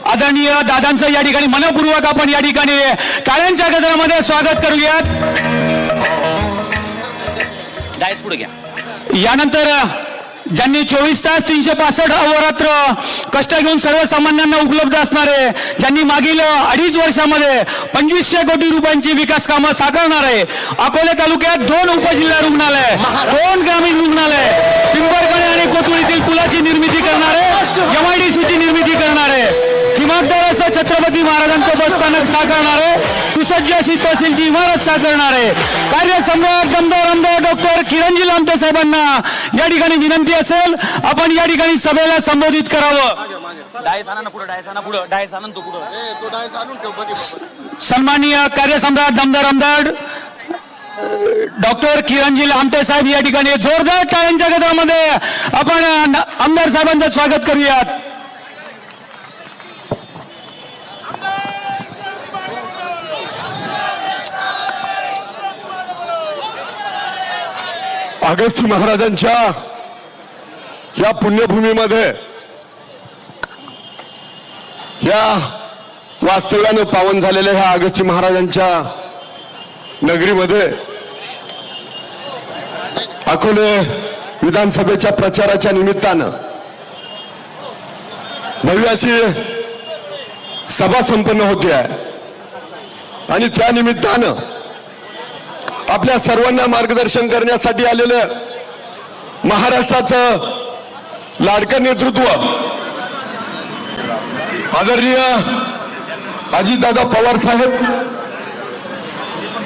आदरणीय दादांचं या ठिकाणी मनपूर्वक आपण या ठिकाणी टाळ्यांच्या गजरामध्ये स्वागत करूयात। डायस पुढे घ्या। यानंतर ज्यांनी 24 तास 365 अहोरात्र कष्ट घेऊन सर्वसामान्यांना उपलब्ध असणारे, ज्यांनी मागील 2.5 वर्षामध्ये 2500 कोटी रुपयांची विकास कामं साकारणारे, अकोले तालुक्यात 2 उपजिल्हा रुग्णालय, 2 ग्रामीण रुग्णालय, पिंपळगाव आणि कोथरूडीतील पुलाची निर्मिती करणारे, MIDCची निर्मिती करणारे, दिमागदार असं छत्रपती महाराजांचं बसस्थानक साकारणारे, सुसज्ज अशी तहसीलची इमारत साकारणारे कार्यसम्राट दमदार आमदार डॉक्टर किरणजी लामटे साहेबांना या ठिकाणी विनंती असेल आपण या ठिकाणी सभेला संबोधित करावं। सन्माननीय कार्यसम्राट दमदार आमदार डॉक्टर किरणजी लामटे साहेब या ठिकाणी जोरदार टाळ्यांच्या गजरामध्ये आपण आमदार साहेबांचं स्वागत करूयात। अगस्ती महाराजांच्या या पुण्यभूमीमध्ये या वास्तव्यानं पावन झालेल्या ह्या अगस्ती महाराजांच्या नगरीमध्ये अकोले विधानसभेच्या प्रचाराच्या निमित्तानं भव्य अशी सभा संपन्न होते आहे आणि त्या निमित्तानं आपल्या सर्वांना मार्गदर्शन करण्यासाठी आलेले महाराष्ट्राचं लाडकं नेतृत्व आदरणीय अजितदादा पवार साहेब,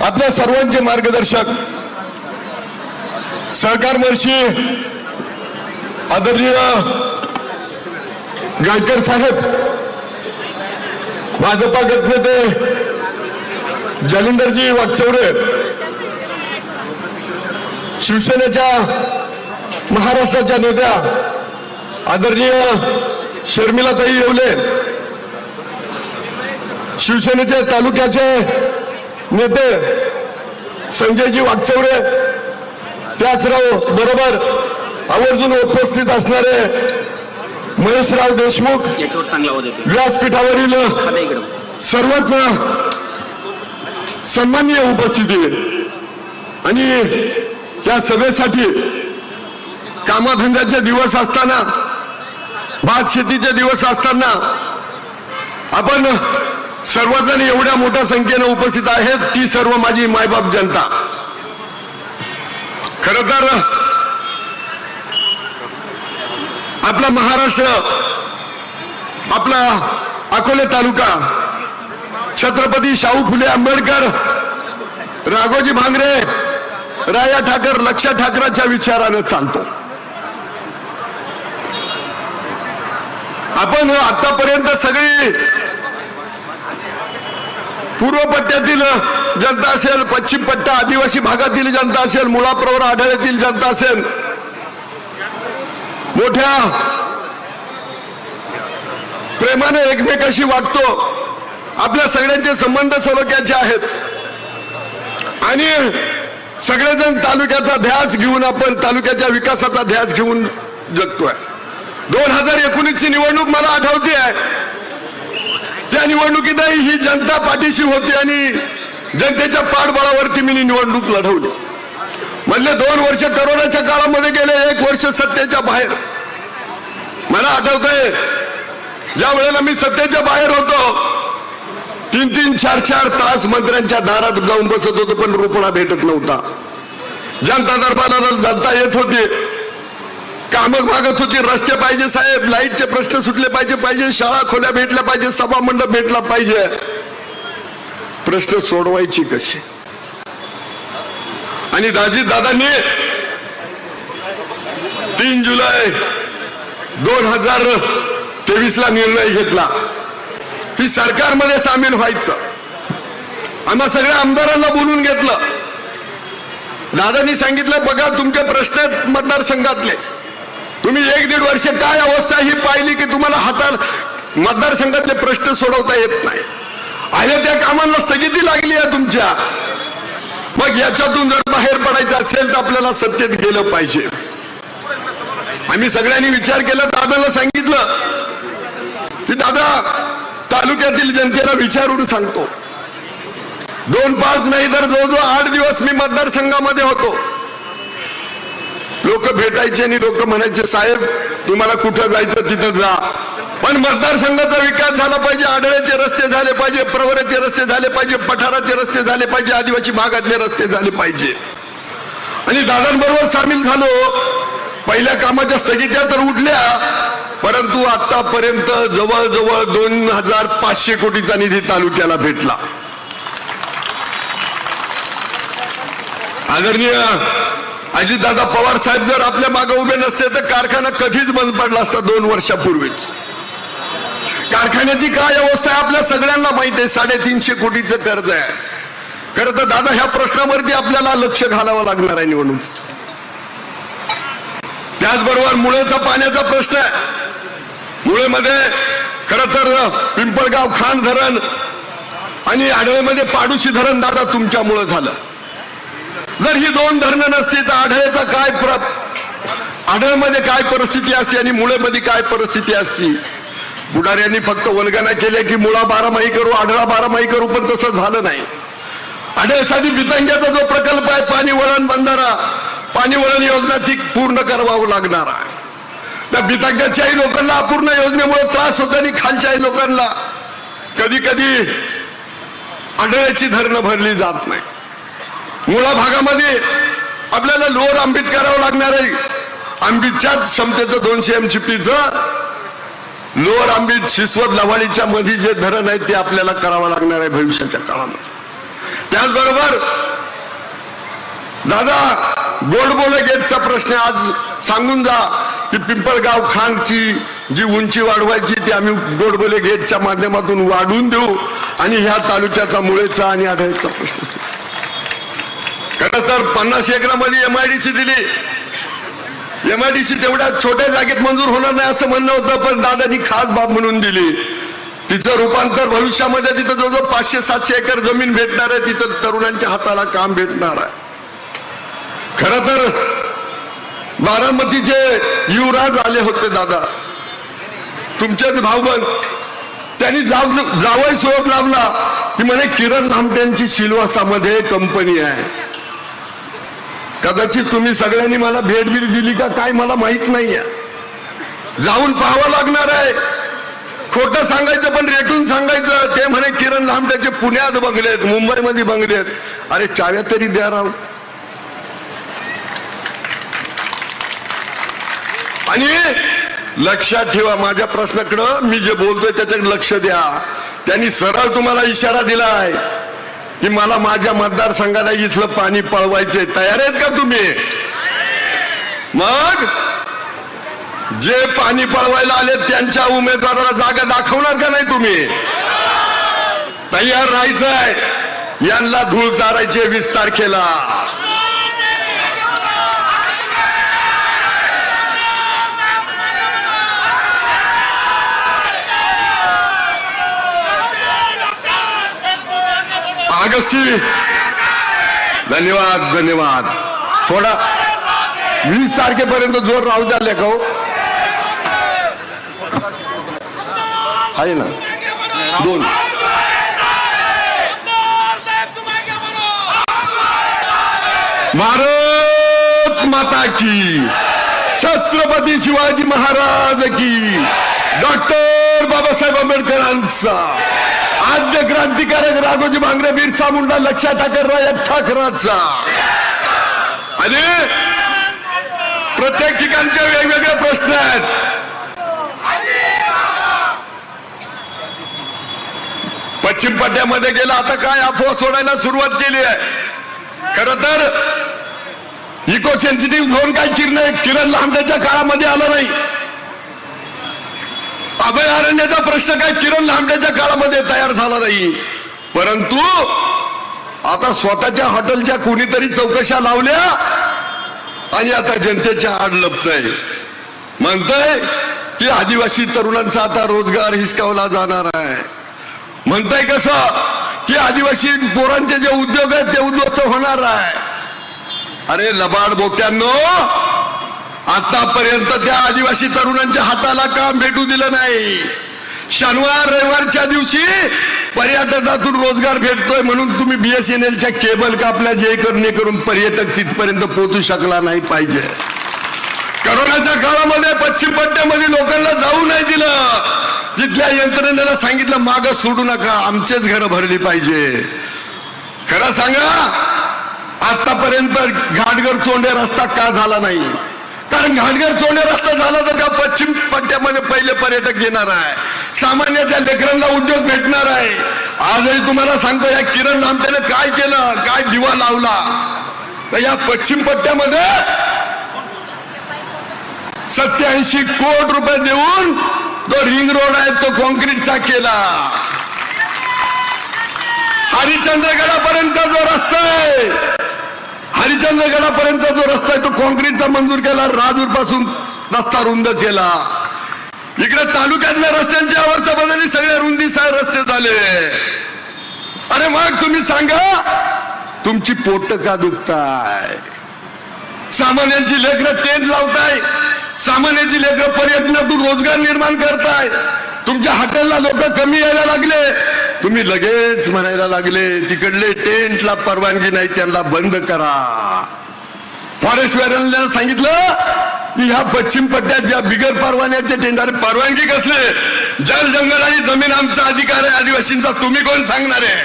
आपल्या सर्वांचे मार्गदर्शक सहकारमर्षी आदरणीय गायकर साहेब, भाजपा गटनेते जालिंदरजी वाकचौरे, शिवसेनेच्या महाराष्ट्राच्या नेत्या आदरणीय शर्मिलाताई येवले, शिवसेनेचे तालुक्याचे नेते संजयजी वाकचौरे, त्याचराव बरोबर आवर्जून उपस्थित असणारे महेशराव देशमुख, व्यासपीठावरील सर्वच सन्माननीय उपस्थिती आणि त्या सभेसाठी कामधंद्याचे दिवस असताना, भात शेतीचे दिवस असताना आपण सर्वजण एवढ्या मोठ्या संख्येने उपस्थित आहेत, ती सर्व माझी मायबाप जनता। खरं तर आपला महाराष्ट्र, आपला अकोले तालुका छत्रपती शाहू फुले आंबेडकर, राघोजी भांगरे, राया ठाकर, लक्ष्या ठाकरांच्या विचारानं चालतो। आपण आतापर्यंत सगळी पूर्व पट्ट्यातील जनता असेल, पश्चिम पट्टा आदिवासी भागातील जनता असेल, मुळाप्रवर आढळतील जनता असेल, मोठ्या प्रेमाने एकमेकाशी वागतो, आपल्या सगळ्यांचे संबंध सलोख्याचे आहेत आणि सगळेजण तालुक्याचा ध्यास घेऊन, आपण तालुक्याच्या विकासाचा ध्यास घेऊन जगतोय। 2019 ची निवडणूक मला आठवते आहे, त्या निवडणुकीतही ही जनता पाठीशी होती आणि जनतेच्या पाठबळावरती मी निवडणूक लढवली। मधले 2 वर्ष कोरोनाच्या काळामध्ये गेले, 1 वर्ष सत्तेच्या बाहेर। मला आठवतंय ज्या वेळेला मी सत्तेच्या बाहेर होतो, 3-3, 4-4 तास मंत्र्यांच्या दारात जाऊन बसत होतो, पण रुपडा भेटत नव्हता। जनता दरबाराला जनता येत होती, कामं मागत होती, रस्ते पाहिजे साहेब, लाईटचे प्रश्न सुटले पाहिजे, शाळा खोल्या भेटल्या पाहिजे, सभा मंडप भेटला पाहिजे। प्रश्न सोडवायची कशी? आणि दादांनी 3 जुलै 2023 ला निर्णय घेतला की सरकारमध्ये सामील व्हायचं। आम्हा सगळ्या आमदारांना बोलून घेतलं। दादांनी सांगितलं, बघा तुमचे प्रश्न आहेत मतदारसंघातले, तुम्ही 1-1.5 वर्ष काय अवस्था ही पाहिली की तुम्हाला हातात मतदारसंघातले प्रश्न सोडवता येत नाही, आहे त्या कामांना स्थगिती लागली आहे तुमच्या। मग याच्यातून जर बाहेर पडायचं असेल तर आपल्याला सत्तेत गेलं पाहिजे। आम्ही सगळ्यांनी विचार केला, दादाला सांगितलं की दादा तालुक्यातील जनतेला विचारून सांगतो, 2-5 नाही तर जवळजवळ 8 दिवस मी मतदारसंघामध्ये होतो. लोक भेटायचे आणि लोक म्हणायचे, साहेब तुम्हाला कुठं जायचं तिथं जा, पण मतदारसंघाचा विकास झाला पाहिजे, आढळ्याचे रस्ते झाले पाहिजे, प्रवरेचे रस्ते झाले पाहिजे, पठाराचे रस्ते झाले पाहिजे, आदिवासी भागातले रस्ते झाले पाहिजे. आणि दादांबरोबर सामील झालो. पहिल्या कामाच्या स्थगित्या तर उठल्या, परंतु आतापर्यंत जवळजवळ 2500 कोटीचा निधी तालुक्याला भेटला. आदरणीय अजितदादा पवार साहेब जर आपल्या मागे उभे नसते तर कारखाना कधीच बंद पडला असता 2 वर्षापूर्वीच. कारखान्याची काय अवस्था आहे आपल्या सगळ्यांना माहिती आहे. 350 कोटीचं कर्ज आहे. खरं तर दादा ह्या प्रश्नावरती आपल्याला लक्ष घालावं लागणार आहे निवडणुकीत. त्याचबरोबर मुळेचा पाण्याचा प्रश्न आहे. मुळेमध्ये खरं तर पिंपळगाव खान धरण आणि आढळेमध्ये पाडूशी धरण दादा तुमच्यामुळे झालं. जर ही 2 धरणं नसती तर आढळेचा काय आढळमध्ये काय परिस्थिती असते आणि मुळेमध्ये काय परिस्थिती असती. बुडाऱ्यांनी फक्त वल्गना केल्या की मुळा 12माही करू, आढळा 12माही करू, पण तसं झालं नाही. आढळसाठी बितंग्याचा जो प्रकल्प आहे, पाणी वळण बंधारा, पाणी वळण योजना ती पूर्ण करावं लागणार आहे. त्या बितंग्याच्याही लोकांना अपूर्ण योजनेमुळे त्रास होतो आणि खालच्याही लोकांना कधी कधी आढळ्याची धरणं भरली जात नाही. मुळा भागामध्ये आपल्याला लोअर आंबीत करावं लागणार आहे. आंबीच्याच क्षमतेचं 200 MCPचं लोअर आंबीत शिसवत लवाडीच्या मध्ये जे धरण आहे ते आपल्याला करावं लागणार आहे भविष्याच्या काळामध्ये. त्याचबरोबर दादा गोडबोले गेटचा प्रश्न आज सांगून जा की पिंपळगाव खानची जी उंची वाढवायची ती आम्ही गोडबोले गेटच्या माध्यमातून वाढवून देऊ आणि ह्या तालुक्याचा मुळेचा आणि आढळचा प्रश्न. खरं तर 50 एकरामध्ये MIDC दिली. MIDC तेवढ्या छोट्या जागेत मंजूर होणार नाही असं म्हणणं होतं, पण दादानी खास बाब म्हणून दिली. तिचं रूपांतर भविष्यामध्ये तिथं जवळजवळ 500-700 एकर जमीन भेटणार आहे. तिथं तरुणांच्या हाताला काम भेटणार आहे. खरं तर बारामतीचे युवराज आले होते दादा, तुमचेच भाऊबंद. त्यांनी जावई शोध लावला की म्हणे किरण लामट्यांची सिल्वासामध्ये कंपनी आहे. कदाचित तुम्ही सगळ्यांनी मला भेट बिट दिली का काय मला माहित नाहीये. जाऊन पाहावं लागणार आहे. खोटं सांगायचं पण रेटून सांगायचं. ते म्हणे किरण लामट्याचे पुण्यात बंगले आहेत, मुंबईमध्ये बंगले आहेत. अरे चाव्या तरी द्या राव. आणि लक्षात ठेवा माझ्या प्रश्नाकडं, मी जे बोलतोय त्याच्याकडे लक्ष द्या. त्यांनी सरळ तुम्हाला इशारा दिलाय की मला माझ्या मतदारसंघाला इथलं पाणी पळवायचंय. तयार आहेत का तुम्ही? मग जे पाणी पळवायला आले त्यांच्या उमेदवाराला जागा दाखवणार का नाही तुम्ही? तयार राहायचंय. यांना धूळ चारायचे 20 तारखेला. अगस्ती धन्यवाद धन्यवाद. थोडा 20 तारखेपर्यंत जोर राहू द्या लेखा हो. आहे ना 2. भारत माता की, छत्रपती शिवाजी महाराज की, डॉक्टर बाबासाहेब आंबेडकरांचा, आद्य क्रांतिकारक राघोजी भांगरे, बिरसा मुंडा, लक्षात ठाकरांचा. आणि प्रत्येक ठिकाणचे वेगवेगळे प्रश्न आहेत. पश्चिम पट्ट्यामध्ये गेला आता काय अफवा सोडायला सुरुवात केली आहे. खरं तर इको सेन्सिटिव्ह झोन काय किरण लांबड्याच्या काळामध्ये आला नाही. अभयारण्याचा प्रश्न काय किरण लांबड्याच्या काळामध्ये तयार झाला नाही. परंतु आता स्वतःच्या हॉटेलच्या कोणीतरी चौकशा लावल्या आणि आता जनतेच्या आड लपतंय. म्हणतंय की आदिवासी तरुणांचा आता रोजगार हिसकावला जाणार आहे. म्हणताय कसं की आदिवासी पोरांचे जे उद्योग आहेत ते उद्ध्वस्त होणार आहे. अरे लबाड बोक्यांनो, आतापर्यंत त्या आदिवासी तरुणांच्या हाताला काम भेटू दिलं नाही. शनिवार रविवारच्या दिवशी पर्यटकातून रोजगार भेटतोय म्हणून तुम्ही BSNLच्या केबल कापल्या, जे करून पर्यटक तिथपर्यंत पोहोचू शकला नाही पाहिजे. करोनाच्या काळामध्ये पश्चिम पट्ट्यामध्ये लोकांना जाऊ नाही दिलं. तिथल्या यंत्रणेला सांगितलं मागं सोडू नका, आमचेच घरं भरली पाहिजे. खरं सांगा, आतापर्यंत घाटघर चोंडे रस्ता का झाला नाही? कारण घाटघर चोंडे रस्ता झाला तर का पश्चिम पट्ट्यामध्ये पहिले पर्यटक येणार आहे, सामान्याच्या लेकरांना उद्योग भेटणार आहे. आजही तुम्हाला सांगतो, या किरण लांबटेने काय केलं, काय दिवा लावला. तर या पश्चिम पट्ट्यामध्ये 87 कोटी रुपये देऊन तो रिंग रोड आहे तो कॉन्क्रीटचा केला. हरिश्चंद्रगडापर्यंतचा जो रस्ता आहे, हरिश्चंद्रगडापर्यंतचा जो रस्ता आहे तो कॉन्क्रीटचा मंजूर केला. राजूर पासून रस्ता रुंद केला. इकडे तालुक्यातल्या रस्त्यांची अवस्था बदलली, सगळे रुंदीसार रस्ते झाले. अरे मग तुम्ही सांगा, तुमची पोट का दुखताय? सामान्यांची लेकरं टेंट लावताय, सामान्याची लेकरं पर्यटनातून रोजगार निर्माण करताय. तुमच्या हॉटेलला लोक कमी यायला लागले, तुम्ही लगेच म्हणायला लागले तिकडले टेंटला परवानगी नाही, त्यांना बंद करा. फॉरेस्ट वाल्यांना सांगितलं की ह्या पश्चिम पट्ट्यात ज्या बिगर परवान्याचे टेंट, अरे परवानगी कसले? जल जंगल आणि जमीन आमचा अधिकार आहे आदिवासींचा, तुम्ही कोण सांगणार आहे?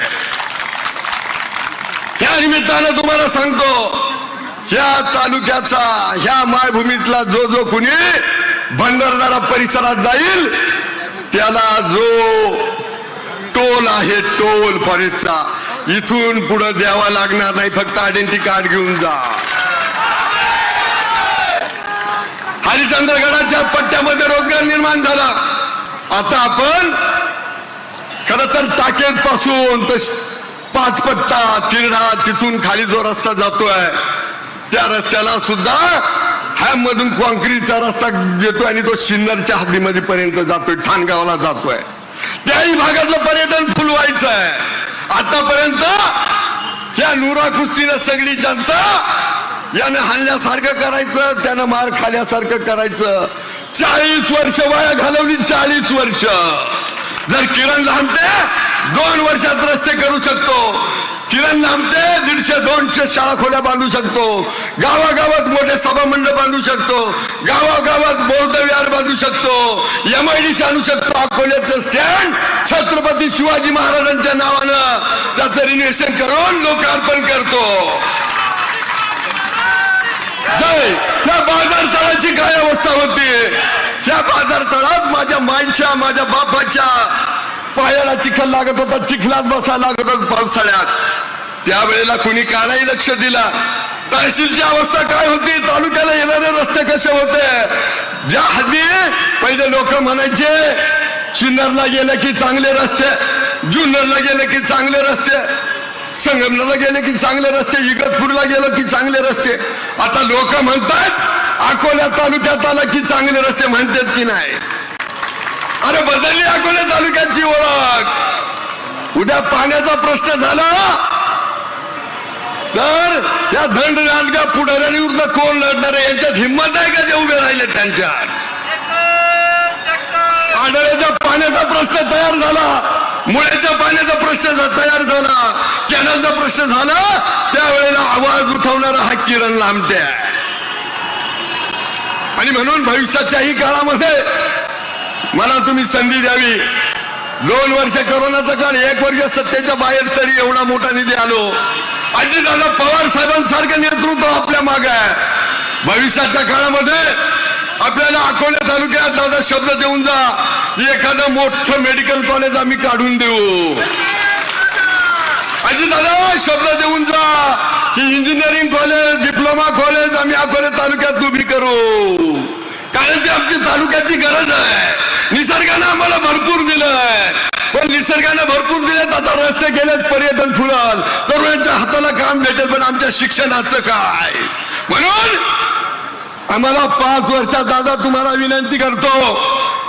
या निमित्तानं तुम्हाला सांगतो, ह्या तालुक्याचा, ह्या मायभूमीतला जो कुणी भंडारदरा परिसरात जाईल त्याला जो टोल आहे, टोल फॉरेस्टचा, इथून पुढे द्यावा लागणार नाही. फक्त आयडेंटिटी कार्ड घेऊन जा. हरिश्चंद्रगडाच्या पट्ट्यामध्ये रोजगार निर्माण झाला. आता आपण खरं तर टाकेद पासून तर 5 पट्टा तिरडा तिथून खाली जो रस्ता जातोय त्या रस्त्याला सुद्धा मधून कॉन्क्रीटचा रस्ता देतोय आणि तो सिन्नरच्या हद्दीमध्ये पर्यंत जातोय, ठाणगावला जातोय. त्याही भागातलं पर्यटन फुलवायचं आहे. आतापर्यंत या नुरा कुस्तीनं सगळी जनता यानं हाणल्यासारखं करायचं, त्यानं मार खाल्यासारखं करायचं. 40 वर्ष वाया घालवली, 40 वर्ष. जर किरण लांबटे 2 वर्षात रस्ते करू शकतो, किरण लांबटे 150-200 शाळा खोल्या बांधू शकतो, गावागावात मोठे सभा मंडप बांधू शकतो, गावागावात बौद्ध विहार बांधू शकतो, MIDC आणू शकतो. अकोल्याचं स्टँड छत्रपती शिवाजी महाराजांच्या नावानं त्याचं रिनोव्हेशन करून लोकार्पण करतो. या बाजार तळाची काय अवस्था होती? या बाजार तळात माझ्या माईच्या, माझ्या बापाच्या पायाला चिखल लागत होता, चिखलात बसायला लागत होता पावसाळ्यात. त्यावेळेला कुणी कानाही लक्ष दिला? तहसीलची अवस्था काय होती? तालुक्याला येणारे रस्ते कसे होते? ज्या हद्दी पहिले लोक म्हणायचे सिन्नरला गेले की चांगले रस्ते, जुन्नरला गेले की चांगले रस्ते, संगमनेरला गेले की चांगले रस्ते, इगतपूरला गेलो की चांगले रस्ते. आता लोक म्हणतात अकोला तालुक्यात आला की चांगले रस्ते, म्हणतात की नाही? अरे बदलली अकोला तालुक्याची ओळख. उद्या पाण्याचा प्रश्न झाला तर या धंडगांडगा पुढाऱ्यांविरुद्ध कोण लढणार आहे? यांच्यात हिंमत आहे का जे उभे राहिले त्यांच्यात? आढळ्याच्या पाण्याचा प्रश्न तयार झाला, मुळ्याच्या पाण्याचा प्रश्न तयार झाला, कॅनलचा प्रश्न झाला, त्यावेळेला आवाज उठवणारा हा किरण लांबटे आहे. आणि म्हणून भविष्याच्याही काळामध्ये मला तुम्ही संधी द्यावी. 2 वर्ष करोनाचा काळ, 1 वर्ष सत्तेच्या बाहेर, तरी एवढा मोठा निधी आलो. अजितदादा पवार साहेबांसारखं नेतृत्व आपल्या मागे आहे. भविष्याच्या काळामध्ये आपल्याला अकोला तालुक्यात दादा शब्द देऊन जा, एखादं मोठं मेडिकल कॉलेज आम्ही काढून देऊ. अजितदादा शब्द देऊन जा की इंजिनिअरिंग कॉलेज, डिप्लोमा कॉलेज आम्ही अकोला तालुक्यात उभी करू. कारण ती आमची तालुक्याची गरज आहे. निसर्गानं आम्हाला भरपूर दिलंय, पण निसर्गाने भरपूर दिलेत, आता रस्ते गेलेत, पर्यटन फुलाल, तरुणांच्या हाताला काम भेटेल, पण आमच्या शिक्षणाचं काय? म्हणून आम्हाला 5 वर्षात दादा तुम्हाला विनंती करतो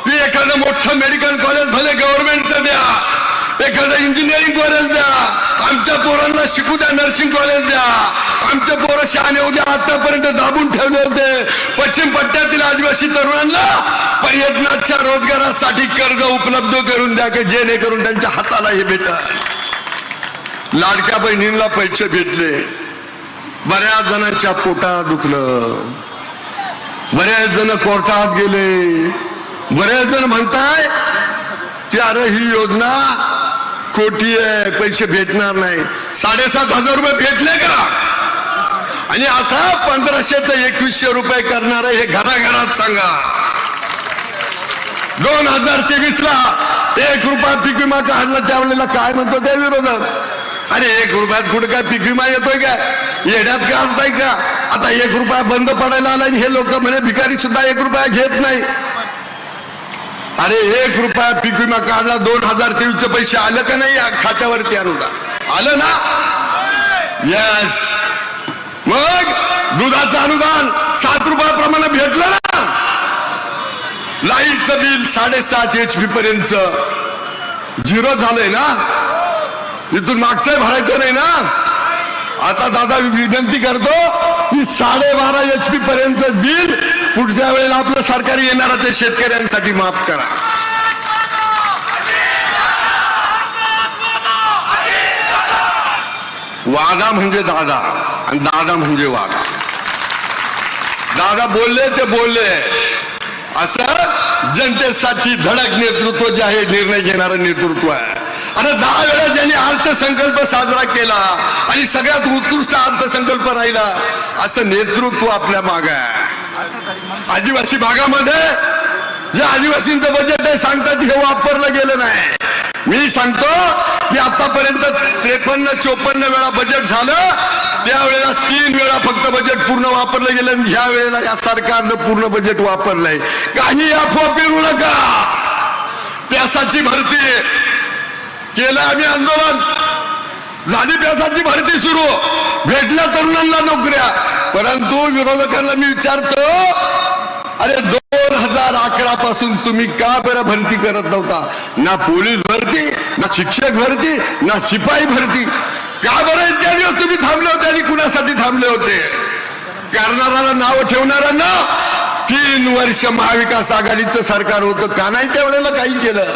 की एखादं मोठं मेडिकल कॉलेज भले गव्हर्नमेंटचं द्या, एखादं इंजिनिअरिंग कॉलेज द्या, आमच्या पोरांना शिकू द्या, नर्सिंग कॉलेज द्या. आमचे पोरं शहाणे उद्या आतापर्यंत दाबून ठेवले होते पश्चिम पट्ट्यातील आदिवासी तरुणांना पर्यटनाच्या रोजगारासाठी कर्ज उपलब्ध करून द्या की जेणेकरून त्यांच्या हाताला हे भेटल. लाडक्या बहिणींना पैसे भेटले, बऱ्याच जणांच्या पोटात दुखलं, बऱ्याच जण कोर्टात गेले, बरेच जण म्हणताय की अरे ही योजना खोटी आहे, पैसे भेटणार नाही. 7,500 रुपये भेटले का? आणि आता 1500चं 2100 रुपये करणार हे घराघरात सांगा. 2023ला 1 रुपया पीक विमा काढला त्यावेळेला काय म्हणतो त्या विरोधात? अरे 1 रुपयात कुठे काय पीक विमा येतोय का? येण्यात का असताय का? आता 1 रुपया बंद पडायला आला आणि हे लोक म्हणे भिकारी सुद्धा 1 रुपया घेत नाही. अरे 1 रुपया पीक विमा काढला, 2023चे पैसे आलं का नाही खात्यावरती? अनुदान आलं ना? यस. मग दुधाचं अनुदान 7 रुपयाप्रमाणे भेटलं ना? लाईटचं बिल 7.5 HP पर्यंत झिरो झालंय ना? इथून मागचं भरायचं नाही ना? आता दादा विनंती करतो की 12.5 HP पर्यंत बिल पुढच्या वेळेला आपलं सरकार येणाऱ्या शेतकऱ्यांसाठी माफ करा. वादा म्हणजे दादा आणि दादा म्हणजे वादा. दादा बोलले ते बोलले. असं जनतेसाठी धडक नेतृत्व जे आहे, निर्णय घेणारं नेतृत्व आहे. अरे 10 वेळा ज्यांनी अर्थसंकल्प साजरा केला आणि सगळ्यात उत्कृष्ट अर्थसंकल्प राहिला, असं नेतृत्व आपल्या मागे आहे. आदिवासी भागामध्ये जे आदिवासींचं बजेट आहे सांगतात हे वापरलं गेलं नाही. मी सांगतो की आतापर्यंत 53-54 वेळा बजेट झालं, त्यावेळेला 3 वेळा फक्त बजेट पूर्ण वापरलं गेलं आणि ह्या वेळेला या सरकारनं पूर्ण बजेट वापरलंय. काही अफवा पेरू नका. प्यासाची भरती केलं आम्ही, आंदोलन झाली, प्यासाची भरती सुरू, भेटल्या तरुणांना नोकऱ्या. परंतु विरोधकांना मी विचारतो, अरे 2011 पासून तुम्ही का बरं भरती करत नव्हता? ना पोलीस भरती, ना शिक्षक भरती, ना शिपाई भरती. का बरं इतक्या दिवस तुम्ही थांबले होते आणि कुणासाठी थांबले होते? करणाऱ्याला नाव ठेवणाऱ्यांना 3 वर्ष महाविकास आघाडीचं सरकार होतं, का नाही त्यावेळेला काही केलं?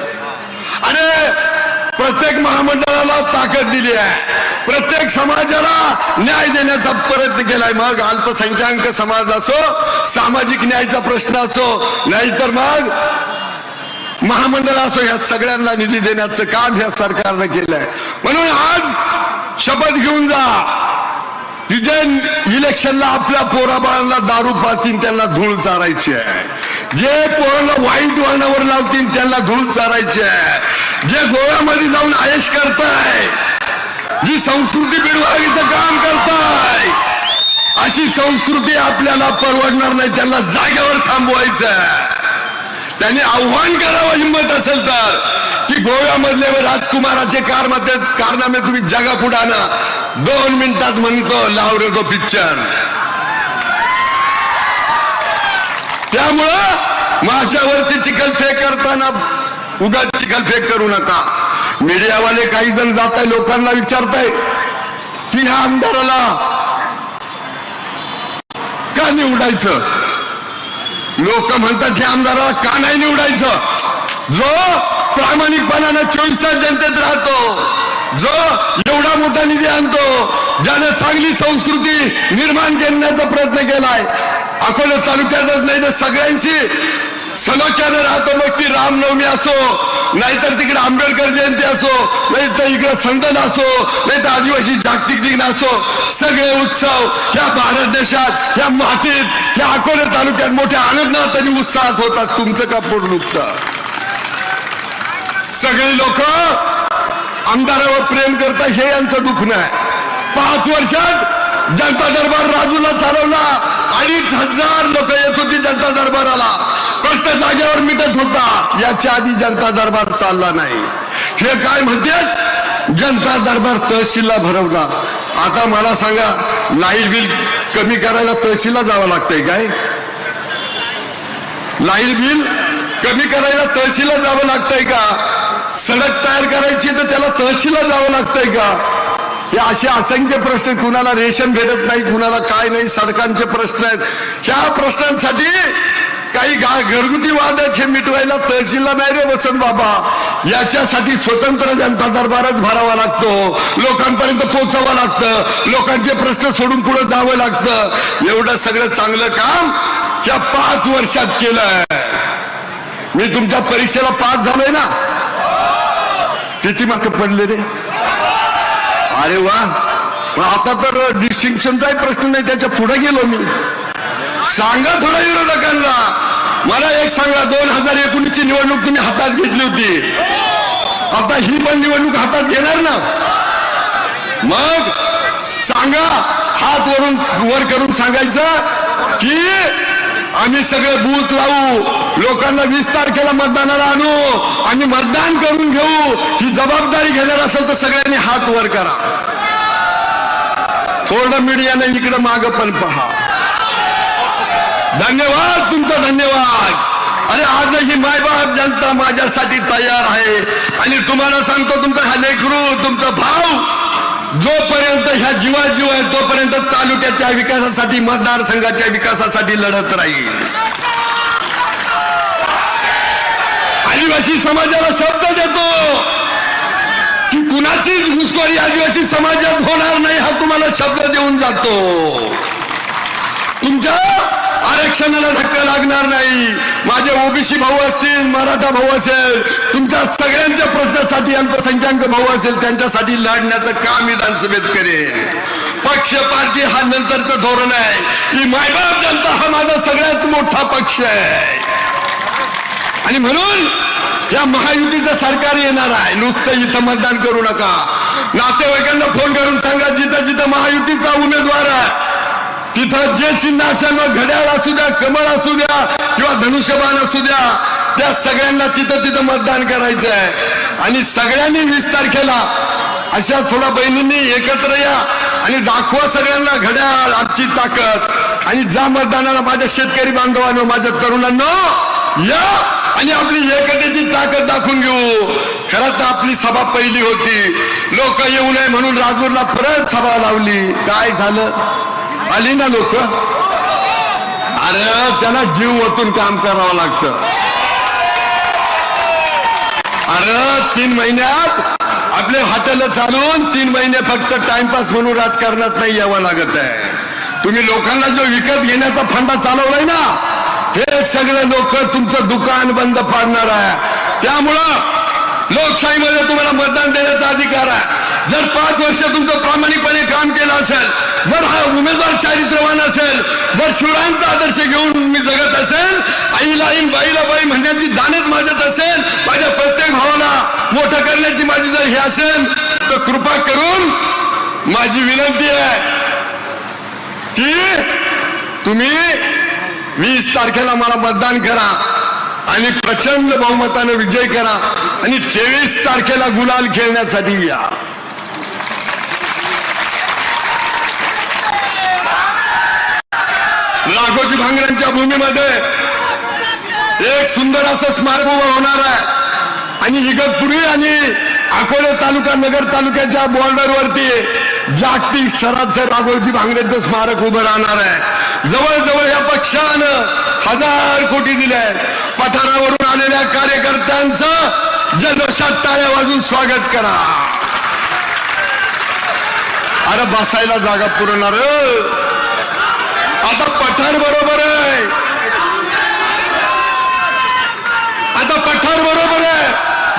अरे प्रत्येक महामंडळाला ताकद दिली आहे, प्रत्येक समाजाला न्याय देण्याचा प्रयत्न केलाय. मग अल्पसंख्याक समाज असो, सामाजिक न्यायाचा प्रश्न असो, नाहीतर मग महामंडळ असो, या सगळ्यांना निधी देण्याचं काम ह्या सरकारनं केलंय. म्हणून आज शपथ घेऊन जा की जे इलेक्शनला आपल्या पोराबाळांना दारू पाजतील त्यांना धूळ चारायची आहे, जे पोरांना वाईट वळणावर लावतील त्यांना धूळ चारायची आहे, जे गोव्यामध्ये जाऊन आयश करताय, जी संस्कृती बिडवावीचं काम करताय, अशी संस्कृती आपल्याला परवडणार नाही. त्यांना जागेवर थांबवायचं. त्यांनी आव्हान करावं हिंमत असेल तर, की गोव्यामधले राजकुमाराचे कारनामे तुम्ही जगापुढे आणा. 2 मिनिटात म्हणतो लाव रे तो पिक्चर. त्यामुळं माझ्यावरती चिखलफेक करताना उगाच चिखलफेक करू नका. मीडियावाले काही जण जात आहे, लोकांना विचारताय की ह्या आमदाराला का निवडायचं? लोक म्हणतात ह्या आमदाराला का नाही निवडायचं? जो प्रामाणिकपणानं 24 तास जनतेत राहतो, जो एवढा मोठा निधी आणतो, ज्याने चांगली संस्कृती निर्माण करण्याचा प्रयत्न केलाय. अकोला तालुक्यातच नाही तर सगळ्यांशी सलोख्याने राहतो. मग ती रामनवमी असो, नाहीतर तिकडे आंबेडकर जयंती असो, नाहीतर इकडे संदन असो, नाहीतर आदिवासी जागतिक दिन असो, सगळे उत्सव ह्या भारत देशात, ह्या मातीत, ह्या अकोला तालुक्यात मोठ्या आनंदात आणि उत्साहात होतात. तुमचं का पोट दुखतं? सगळे लोक आमदारावर प्रेम करतात, हे यांचं दुःख नाही. 5 वर्षात जनता दरबार राजूला चालवला, 2,500 लोक येत होती जनता दरबाराला, प्रश्न जागेवर मिटत होता. याच्या आधी जनता दरबार चालला नाही. हे काय म्हणतात? जनता दरबार तहसीलला भरवला. आता मला सांगा, लाईट बिल कमी करायला तहसीलला जावं लागतंय काय? लाईट बिल कमी करायला तहसीलला जावं लागतंय का? सडक तयार करायची तर त्याला तहसीलला जावं लागतंय का? हे असे असंख्य प्रश्न, कुणाला रेशन भेटत नाही, कुणाला काय नाही, सडकांचे प्रश्न आहेत. ह्या प्रश्नांसाठी काही घरगुती वाद आहेत, हे मिटवायला तहसीलला नाही रे वसंत बाबा. याच्यासाठी स्वतंत्र जनता दरबारच भरावा लागतो, लोकांपर्यंत पोहोचावं लागतं, लोकांचे प्रश्न सोडून पुढे जावं लागतं. एवढं सगळं चांगलं काम या 5 वर्षात केलंय. मी तुमच्या परीक्षेला पास झालोय ना. किती मार्क पडले रे? अरे वा. आता तर डिस्टिंक्शनचाही प्रश्न नाही, त्याच्या पुढे गेलो मी. सांगा थोडा विरोधकांना. मला एक सांगा, 2019 ची निवडणूक तुम्ही हातात घेतली होती, आता ही पण निवडणूक हातात घेणार ना? मग सांगा, हात वर करून सांगायचं की आम्ही सगळे बूथ लावू, लोकांना 20 तारखेला मतदानाला आणू, आम्ही मतदान करून घेऊ. ही जबाबदारी घेणार असेल तर सगळ्यांनी हात वर करा. थोडं मीडियाने इकडे माग पण पहा. धन्यवाद, तुमचा धन्यवाद. अरे आजही मायबाप जनता माझ्यासाठी तयार आहे. आणि तुम्हाला सांगतो, तुमचा हा लेकरू, तुमचा भाव जोपर्यंत ह्या जीवाजीव आहे तोपर्यंत तालुक्याच्या विकासासाठी, मतदारसंघाच्या विकासासाठी लढत राहील. आदिवासी समाजाला शब्द देतो की कुणाचीच घुसखोरी आदिवासी समाजात होणार नाही, हा तुम्हाला शब्द देऊन जातो. तुमच्या आरक्षणाला धक्का लागणार नाही. माझे ओबीसी भाऊ असतील, मराठा भाऊ असेल, तुमच्या सगळ्यांच्या प्रश्नासाठी, अल्पसंख्याक भाऊ असेल, त्यांच्यासाठी लढण्याचं काम विधानसभेत करेल. पक्ष पार्टी हा नंतरचं धोरण आहे. ही मायबाप जनता हा माझा सगळ्यात मोठा पक्ष आहे. आणि म्हणून या महायुतीचं सरकार येणार आहे. नुसतं इथं मतदान करू नका. नातेवाईकांना फोन करून सांगा, जिथं जिथं महायुतीचा उमेदवार आहे तिथं जे चिन्ह असेल, मग घड्याळ असू द्या, कमळ असू द्या किंवा धनुष्यबाण असू द्या, त्या सगळ्यांना तिथं तिथं मतदान करायचं आहे. आणि सगळ्यांनी 20 तारखेला अशा थोडा बहिणींनी एकत्र या आणि दाखवा सगळ्यांना घड्याळ, आमची ताकद. आणि जा मतदानाला माझ्या शेतकरी बांधवांनो, माझ्या तरुणांनो, या आणि आपली एकतेची ताकद दाखवून घेऊ. खरं तर आपली सभा पहिली होती, लोक येऊ नये म्हणून राजूरला परत सभा लावली. काय झालं? आली ना लोक. अरे त्याला जीव ओतून काम करावं लागतं. अरे 3 महिन्यात आपले हॉटेल चालून 3 महिने फक्त टाइमपास म्हणून राजकारणात नाही यावं लागत आहे. तुम्ही लोकांना जो विकत घेण्याचा फंडा चालवलाय ना, हे सगळे लोक तुमचं दुकान बंद पाडणार आहे. त्यामुळं लोकशाहीमध्ये तुम्हाला मतदान देण्याचा अधिकार आहे. जर 5 वर्ष तुमचं प्रामाणिकपणे काम केलं असेल, जर हा उमेदवार चारित्र्यवान असेल, जर शिवरायांचा आदर्श घेऊन मी जगत असेल, आईला आईन बाईला बाई म्हणण्याची दानत माझ्यात असेल, माझ्या प्रत्येक भावाला मोठं करण्याची माझी जर हे असेल, तर कृपा करून माझी विनंती आहे की तुम्ही 20 तारखेला मला मतदान करा आणि प्रचंड बहुमताने विजय करा आणि 23 तारखेला गुलाल खेळण्यासाठी या. राघोजी भांगरेंच्या भूमीमध्ये एक सुंदर असं स्मारक उभं होणार आहे. आणि इगतपुरी आणि अकोले तालुका, नगर तालुक्याच्या बॉर्डरवरती जागतिक स्तराचं राघोजी भांगरेंचं स्मारक उभं राहणार आहे. जवळजवळ या पक्षानं 1000 कोटी दिले. पठारावरून आलेल्या कार्यकर्त्यांचं जल्लोषात टाळ्या वाजून स्वागत करा. अरे बसायला जागा पुरवणार. आता पठार बरोबर आहे, आता पठार बरोबर आहे,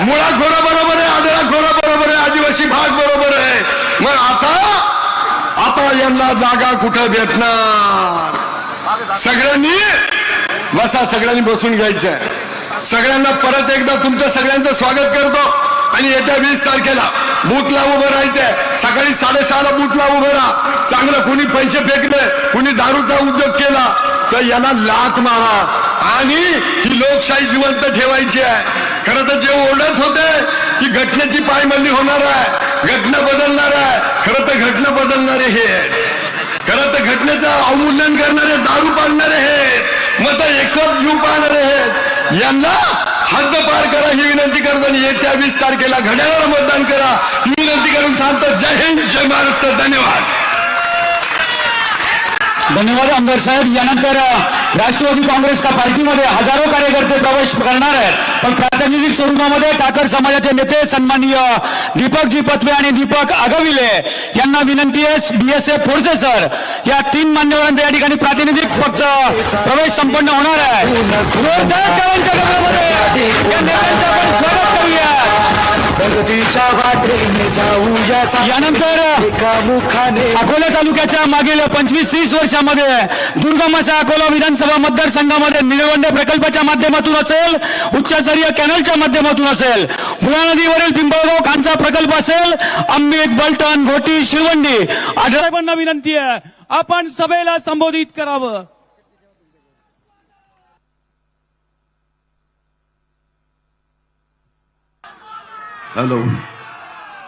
मुळा खोरा बरोबर आहे, आदळा खोरा बरोबर आहे, आदिवासी भाग बरोबर आहे. मग आता यांना जागा कुठं भेटणार? सगळ्यांनी बसा, सगळ्यांनी बसून घ्यायचंय. सगळ्यांना परत एकदा तुमचं सगळ्यांचं स्वागत करतो. आणि येत्या 20 तारखेला बूथला उभं राहायचंय. सकाळी 6:30ला बूथला उभं राहा. चांगलं कुणी पैसे फेकले, कुणी दारूचा उद्योग केला तर याला लाथ मारा आणि ही लोकशाही जिवंत ठेवायची आहे. खरं तर जे ओरडत होते की घटनेची पायमल्ली होणार आहे, घटना बदलणार आहे, खरं तर घटना बदलणारे हे आहेत. खरं तर घटनेचं अवमूल्यन करणारे, दारू पाळणारे आहेत, मत एकच जीव पाळणारे आहेत. यांना हद्दपार करा ही विनंती करतो आणि येत्या 20 तारखेला घड्याळाला मतदान करा ही विनंती करून थांबतो. जय हिंद, जय महाराष्ट्र. धन्यवाद. धन्यवाद आमदार साहेब. यानंतर राष्ट्रवादी काँग्रेस पार्टीमध्ये हजारो कार्यकर्ते प्रवेश करणार आहेत, पण प्रातिनिधिक स्वरूपामध्ये ठाकर समाजाचे नेते सन्माननीय दीपकजी पत्वे आणि दीपक आगविले यांना विनंती आहे. BSF फोडसे सर या 3 मान्यवरांचा या ठिकाणी प्रातिनिधिक फक्त प्रवेश संपन्न होणार आहे. जोरदार टाळ्यांच्या गजरामध्ये या नेत्यांचं आपण स्वागत करूया. यानंतर अकोला तालुक्याच्या मागील 25-30 वर्षामध्ये दुर्गम असा अकोला विधानसभा मतदारसंघामध्ये निळवंडे प्रकल्पाच्या माध्यमातून असेल, उच्चस्तरीय कॅनलच्या माध्यमातून असेल, मुळा नदीवरील पिंपळगाव खानचा प्रकल्प असेल, अंबिक, बलटण, घोटी, शिळवंडी साहेबांना विनंती आहे आपण सभेला संबोधित करावं. हॅलो.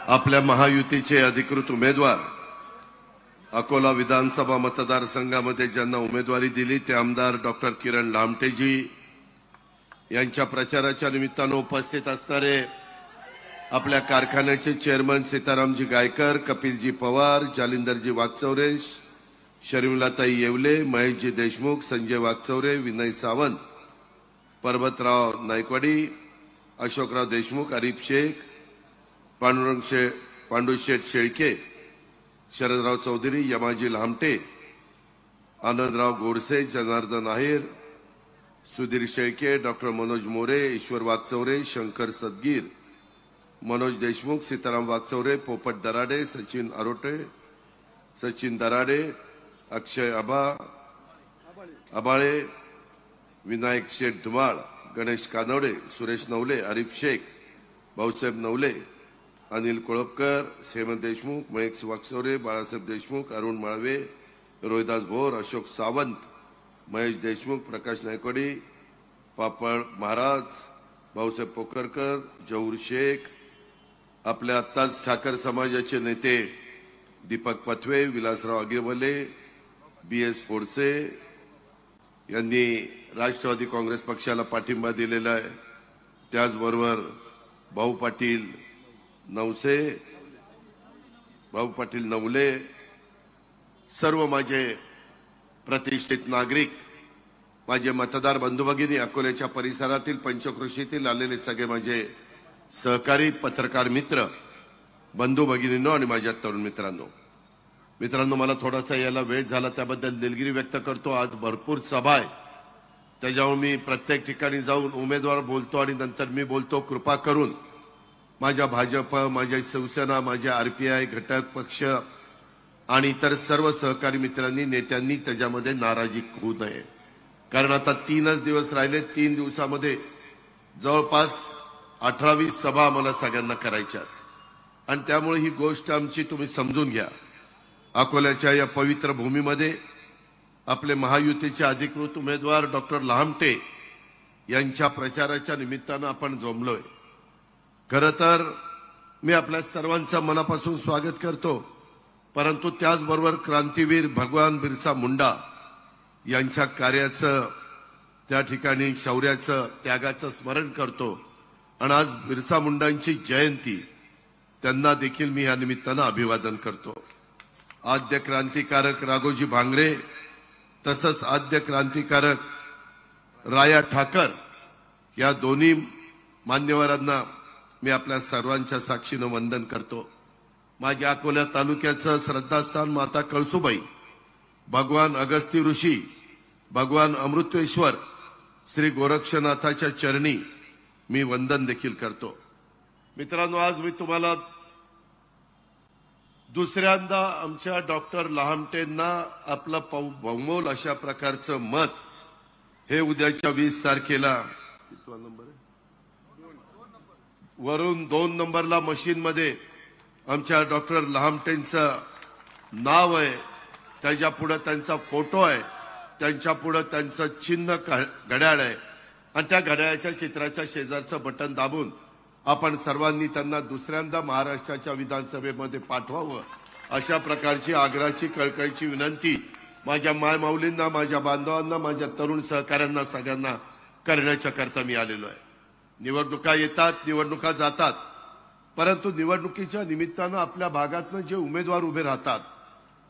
आपल्या महायुतीचे अधिकृत उमेदवार अकोला विधानसभा मतदारसंघामध्ये ज्यांना उमेदवारी दिली ते आमदार डॉक्टर किरण लामटेजी यांच्या प्रचाराच्या निमित्तानं उपस्थित असणारे आपल्या कारखान्याचे चेअरमन सीतारामजी गायकर, कपिलजी पवार, जालिंदरजी वागचौरे, शर्मिलाताई येवले, महेशजी देशमुख, संजय वागचौरे, विनय सावंत, पर्वतराव नायकवाडी, अशोकराव देशमुख, आरिफ शेख, पांडुशेठ शेळके, शरदराव चौधरी, यमाजी लामटे, आनंदराव गोडसे, जनार्दन आहेर, सुधीर शेळके, डॉक्टर मनोज मोरे, ईश्वर वागचौरे, शंकर सदगीर, मनोज देशमुख, सीताराम वागचौरे, पोपट दराडे, सचिन अरोटे, सचिन दराडे, अक्षय आबाळे, विनायक शेठ धुमाळ, गणेश कानवडे, सुरेश नवले, आरिफ शेख, भाऊसाहेब नवले, अनिल कोळपकर, हेमंत देशमुख, महेश वागचौरे, बाळासाहेब देशमुख, अरुण माळवे, रोहिदास भोर, अशोक सावंत, महेश देशमुख, प्रकाश नायकवाडी, पापड महाराज, भाऊसाहेब पोखरकर, जहूर शेख, आपल्या आत्ताच ठाकर समाजाचे नेते दीपक पत्वे, विलासराव आगेवले, BS फोडसे यांनी राष्ट्रवादी काँग्रेस पक्षाला पाठिंबा दिलेला आहे. त्याचबरोबर भाऊ पाटील नवले, सर्व माझे प्रतिष्ठित नागरिक, माझे मतदार बंधू भगिनी, अकोल्याच्या परिसरातील पंचक्रोशीतील आलेले सगळे माझे सहकारी, पत्रकार मित्र, बंधू भगिनींनो आणि माझ्या तरुण मित्रांनो, मला थोडासा यायला वेळ झाला त्याबद्दल दिलगिरी व्यक्त करतो. आज भरपूर सभा आहे, त्याच्यामुळे मी प्रत्येक ठिकाणी जाऊन उमेदवार बोलतो आणि नंतर मी बोलतो. कृपा करून माझ्या भाजप, माझ्या शिवसेना, माझ्या RPI घटक पक्ष आणि इतर सर्व सहकारी मित्रांनी, नेत्यांनी त्याच्यामध्ये नाराजी होऊ नये. कारण आता 3च दिवस राहिले. 3 दिवसामध्ये जवळपास 18-20 सभा आम्हाला सगळ्यांना करायच्या आणि त्यामुळे ही गोष्ट आमची तुम्ही समजून घ्या. अकोल्याच्या या पवित्र भूमीमध्ये आपले महायुतीचे अधिकृत उमेदवार डॉक्टर लामटे यांच्या प्रचाराच्या निमित्तानं आपण जमलोय. खरं तर मी आपल्या सर्वांचं मनापासून स्वागत करतो, परंतु त्याचबरोबर क्रांतीवीर भगवान बिरसा मुंडा यांच्या कार्याचं, त्या ठिकाणी शौर्याचं, त्यागाचं स्मरण करतो. आणि आज बिरसा मुंडांची जयंती, त्यांना देखील मी या निमित्तानं अभिवादन करतो. आद्य क्रांतिकारक राघोजी भांगरे तसंच आद्य क्रांतिकारक राया ठाकर या दोन्ही मान्यवरांना मी आपल्या सर्वांच्या साक्षीनं वंदन करतो. माझ्या अकोला तालुक्याचं श्रद्धास्थान माता कळसुबाई, भगवान अगस्ती ऋषी, भगवान अमृतेश्वर, श्री गोरक्षनाथाच्या चरणी मी वंदन देखील करतो. मित्रांनो, आज मी तुम्हाला दुसऱ्यांदा आमच्या डॉक्टर लामटेंना आपलं बहुमोल अशा प्रकारचं मत हे उद्याच्या 20 तारखेला वरून 2 नंबरला मशीनमध्ये आमच्या डॉक्टर लामटेंचं नाव आहे, त्याच्या पुढे त्यांचा फोटो आहे, त्यांच्या पुढे त्यांचं चिन्ह घड्याळ आहे आणि त्या घड्याळाच्या चित्राच्या शेजारचं बटन दाबून आपण सर्वांनी त्यांना दुसऱ्यांदा महाराष्ट्राच्या विधानसभेमध्ये पाठवावं अशा प्रकारची आग्रहाची कळकळीची विनंती माझ्या मायमाऊलींना, माझ्या बांधवांना, माझ्या तरुण सहकाऱ्यांना सगळ्यांना करण्याच्या करता मी आलेलो आहे. निवडणुका येतात, निवडणुका जातात, परंतु निवडणुकीच्या निमित्तानं आपल्या भागातनं जे उमेदवार उभे राहतात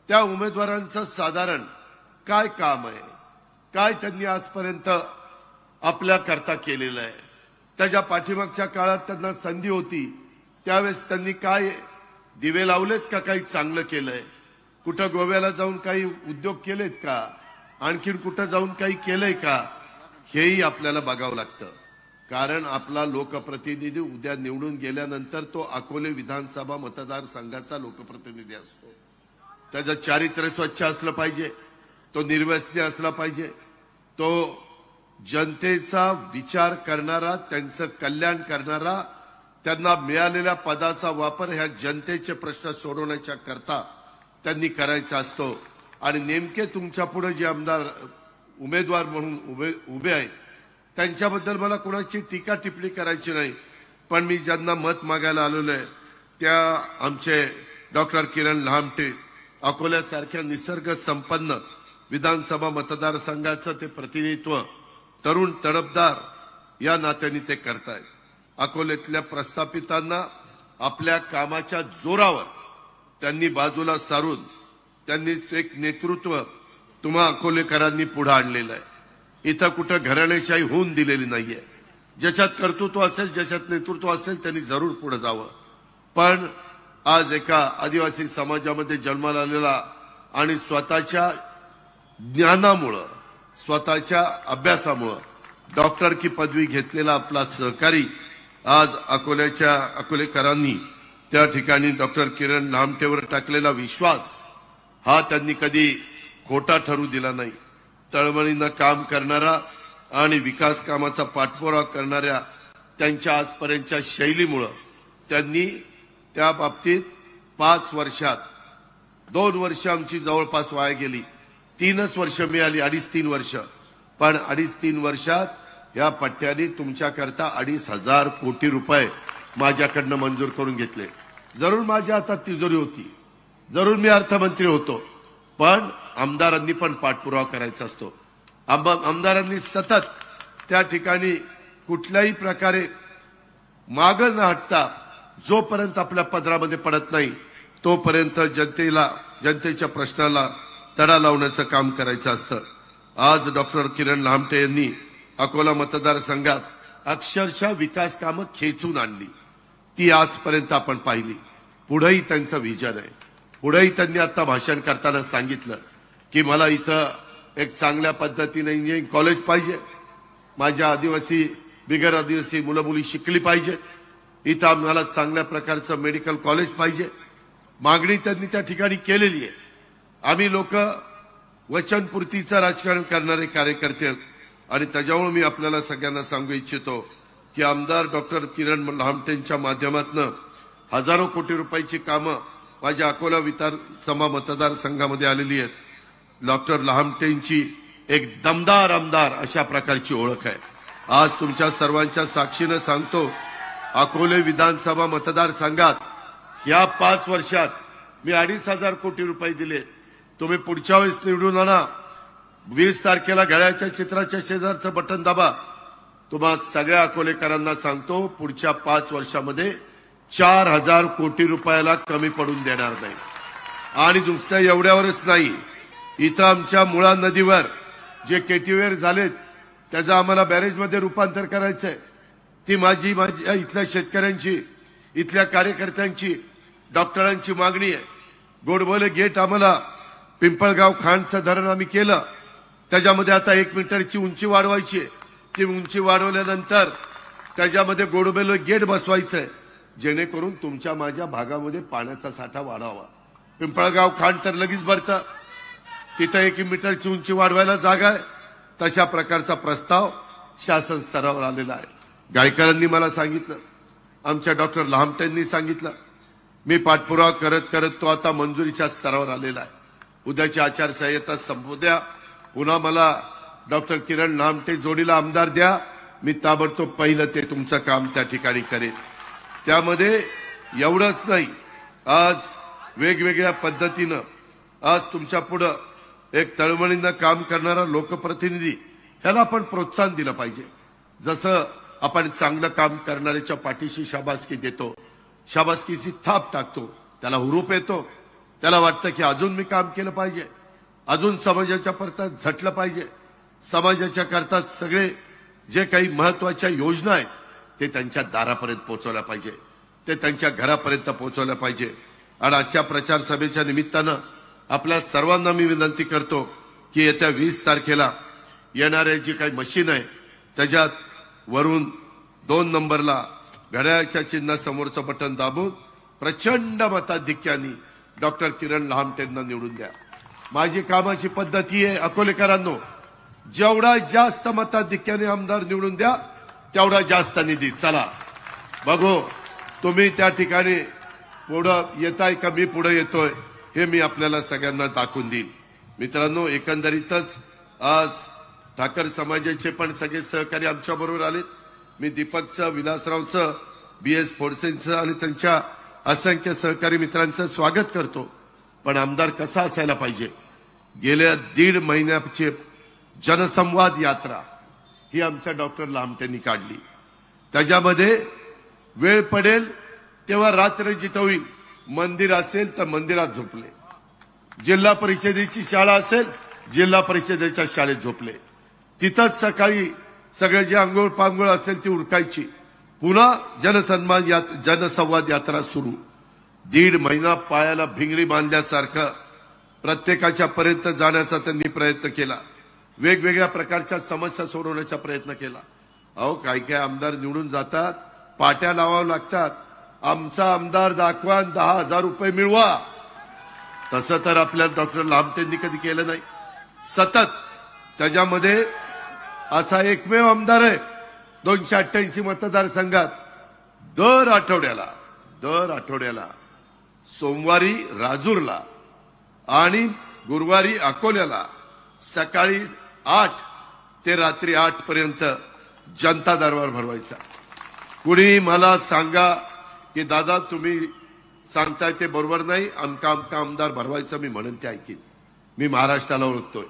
त्या उमेदवारांचं साधारण काय काम आहे, काय त्यांनी आजपर्यंत आपल्याकरता केलेलं आहे, त्याच्या पाठीमागच्या काळात त्यांना संधी होती त्यावेळेस त्यांनी काय दिवे लावलेत का, काही चांगलं केलंय, कुठं गोव्याला जाऊन काही उद्योग केलेत का, आणखीन कुठं जाऊन काही केलंय का, हेही आपल्याला बघावं लागतं. कारण आपला लोकप्रतिनिधी उद्या निवडून गेल्यानंतर तो अकोले विधानसभा मतदारसंघाचा लोकप्रतिनिधी असतो. त्याचं चारित्र्य स्वच्छ असलं पाहिजे, तो निर्व्यसनी असला पाहिजे, तो जनतेचा विचार करणारा, त्यांचं कल्याण करणारा, त्यांना मिळालेल्या पदाचा वापर ह्या जनतेचे प्रश्न सोडवण्याच्या करता त्यांनी करायचा असतो. आणि नेमके तुमच्या पुढे जे आमदार उमेदवार म्हणून उभे आहेत त्यांच्याबद्दल मला कोणाची टीका टिप्पणी करायची नाही, पण मी ज्यांना मत मागायला आलेलो आहे त्या आमचे डॉक्टर किरण लहामटे, अकोल्यासारख्या निसर्ग संपन्न विधानसभा मतदारसंघाचं ते प्रतिनिधित्व तरुण तडफदार या नात्याने ते करतायत. अकोल्यातल्या प्रस्थापितांना आपल्या कामाच्या जोरावर त्यांनी बाजूला सारून त्यांनी एक नेतृत्व तुम्हा अकोलेकरांनी पुढे आणलेलं आहे. इथं कुठं घराणेशाही होऊन दिलेली नाहीये. ज्याच्यात कर्तृत्व असेल, ज्याच्यात नेतृत्व असेल त्यांनी जरूर पुढे जावं. पण आज एका आदिवासी समाजामध्ये जन्माला आलेला आणि स्वतःच्या ज्ञानामुळं, स्वतःच्या अभ्यासामुळं डॉक्टरकी पदवी घेतलेला आपला सहकारी आज अकोलेकरांनी त्या ठिकाणी डॉक्टर किरण लहामटेवर टाकलेला विश्वास हा त्यांनी कधी खोटा ठरू दिला नाही. तळमळीनं काम करणारा आणि विकास कामाचा पाठपुरावा करणाऱ्या त्यांच्या आजपर्यंतच्या शैलीमुळं त्यांनी त्या बाबतीत 5 वर्षात 2 वर्ष आमची जवळपास वाया गेली, 3च वर्ष मिळाली, 2.5-3 वर्ष. पण 2.5-3 वर्षात या पट्ट्याने तुमच्याकरता 2,500 कोटी रुपये माझ्याकडनं मंजूर करून घेतले. जरूर माझ्या हातात तिजोरी होती, जरूर मी अर्थमंत्री होतो, पण आमदारांनी पण पाठपुरावा करायचा असतो. आमदारांनी सतत त्या ठिकाणी कुठल्याही प्रकारे मागं न हटता जोपर्यंत आपल्या पदरामध्ये पडत नाही तोपर्यंत जनतेच्या प्रश्नाला तडा लावण्याचं काम करायचं असतं. आज डॉक्टर किरण लहामटे यांनी अकोला मतदारसंघात अक्षरशः विकास कामं खेचून आणली. ती आजपर्यंत आपण पाहिली. पुढेही त्यांचं विजन आहे. पुढेही त्यांनी आता भाषण करताना सांगितलं की मला इथं एक चांगल्या पद्धतीने इंजिनिअरिंग कॉलेज पाहिजे, माझ्या आदिवासी बिगर आदिवासी मुलं मुली शिकली पाहिजेत, इथं आम्हाला चांगल्या प्रकारचं मेडिकल कॉलेज पाहिजे. मागणी त्यांनी त्या ठिकाणी केलेली आहे. आम्ही लोक वचनपूर्तीचं राजकारण करणारे कार्यकर्ते आणि त्याच्यामुळे मी आपल्याला सगळ्यांना सांगू इच्छितो की आमदार डॉक्टर किरण लहामटेंच्या माध्यमातून हजारो कोटी रुपयाची कामं माझ्या अकोला विधानसभा मतदारसंघामध्ये आलेली आहेत. डॉक्टर लहामटेंची एक दमदार आमदार अशा प्रकारची ओळख आहे. आज तुमच्या सर्वांच्या साक्षीनं सांगतो, अकोले विधानसभा मतदारसंघात या 5 वर्षात मी 2,500 कोटी रुपये दिले. तुम्ही पुढच्या वेळेस निवडून आणा, 20 तारखेला घड्याळ्याच्या चित्राच्या शेजारचं बटन दाबा. तुम्हा सगळ्या अकोलेकरांना सांगतो, पुढच्या 5 वर्षामध्ये 4,000 कोटी रुपयाला कमी पडून देणार नाही. आणि नुसत्या एवढ्यावरच नाही, इथं आमच्या मुळा नदीवर जे केटीवेर झालेत त्याचं आम्हाला बॅरेजमध्ये रूपांतर करायचंय. ती माझ्या इथल्या शेतकऱ्यांची, इथल्या कार्यकर्त्यांची, डॉक्टरांची मागणी आहे. गोडबोले गेट आम्हाला पिंपळगाव खांडचं धरण आम्ही केलं, त्याच्यामध्ये आता 1 मीटरची उंची वाढवायची. ती उंची वाढवल्यानंतर त्याच्यामध्ये गोडबोले गेट बसवायचंय जेणेकरून तुमच्या माझ्या भागामध्ये पाण्याचा साठा वाढावा. पिंपळगाव खांड तर लगेच भरतं, तिथं 1 मीटरची उंची वाढवायला जागा आहे. तशा प्रकारचा प्रस्ताव शासन स्तरावर आलेला आहे. गायकरांनी मला सांगितलं, आमच्या डॉक्टर लहामटेंनी सांगितलं, मी पाठपुरावा करत करत तो आता मंजुरीच्या स्तरावर आलेला आहे. उद्याची आचारसंहिता संपू द्या, पुन्हा मला डॉक्टर किरण लहामटे जोडीला आमदार द्या, मी ताबडतोब पहिलं ते तुमचं काम त्या ठिकाणी करेन. त्यामध्ये एवढंच नाही, आज वेगवेगळ्या पद्धतीनं आज तुमच्या पुढं एक तळमळीनं काम करणारा लोकप्रतिनिधी ह्याला आपण प्रोत्साहन दिलं पाहिजे. जसं आपण चांगलं काम करणाऱ्याच्या पाठीशी शाबासकी देतो, शाबासकीची थाप टाकतो, त्याला हुरूप येतो, त्याला वाटतं की अजून मी काम केलं पाहिजे, अजून समाजाच्या परता झटलं पाहिजे, समाजाच्या करता सगळे जे काही महत्वाच्या योजना आहेत ते त्यांच्या दारापर्यंत पोहोचवल्या पाहिजे, ते त्यांच्या घरापर्यंत पोहोचवल्या पाहिजे. आणि आजच्या प्रचार सभेच्या निमित्तानं आपल्या सर्वांना मी विनंती करतो की येत्या 20 तारखेला येणारे जी काही मशीन आहे त्याच्यात वरून 2 नंबरला घड्याळाच्या चिन्हासमोरचं बटन दाबून प्रचंड मताधिक्याने डॉक्टर किरण लहामटेंना निवडून द्या. माझी कामाची पद्धती आहे अकोलेकरांनो, जेवढा जास्त मताधिक्याने आमदार निवडून द्या तेवढा जास्त निधी. चला बघू तुम्ही त्या ठिकाणी पुढं येताय का मी पुढे येतोय हे मी आपल्याला सगळ्यांना दाखवून देईन. मित्रांनो, एकंदरीतच आज ठाकर समाजाचे पण सगळे सहकारी आमच्या बरोबर आलेत. मी दीपकचं, विलासरावचं, BS फोडसेंचं आणि त्यांच्या असंख्य सहकारी मित्रांचं स्वागत करतो. पण आमदार कसा असायला पाहिजे? गेल्या 1.5 महिन्याची जनसंवाद यात्रा ही आमच्या डॉक्टर लामटेंनी काढली. त्याच्यामध्ये वेळ पडेल तेव्हा रात्र जिथं होईल, मंदिर असेल तर मंदिरात झोपले, जिल्हा परिषदेची शाळा असेल जिल्हा परिषदेच्या शाळेत झोपले, तिथंच सकाळी सगळे जे आंघोळ पांघोळ असेल ती उरकायची, पुन्हा जनसंवाद यात्रा सुरू. 1.5 महिना पायाला भिंगरी बांधल्यासारखं प्रत्येकाच्या पर्यंत जाण्याचा त्यांनी प्रयत्न केला, वेगवेगळ्या प्रकारच्या समस्या सोडवण्याचा प्रयत्न केला. अहो काही काही आमदार निवडून जातात, पाट्या लावाव्या लागतात, आमचा आमदार दाखवा 10,000 रुपये मिळवा. तसं तर आपल्या डॉक्टर लामटेंनी कधी केलं नाही. सतत त्याच्यामध्ये असा एकमेव आमदार आहे 288 मतदारसंघात दर आठवड्याला सोमवारी राजूरला आणि गुरुवारी अकोल्याला सकाळी 8 ते रात्री 8 पर्यंत जनता दरबार भरवायचा. कुणी मला सांगा की दादा तुम्ही सांगताय ते बरोबर नाही, आमका आमदार भरवायचा, मी म्हणेन ते ऐकीन. मी महाराष्ट्राला ओळखतोय,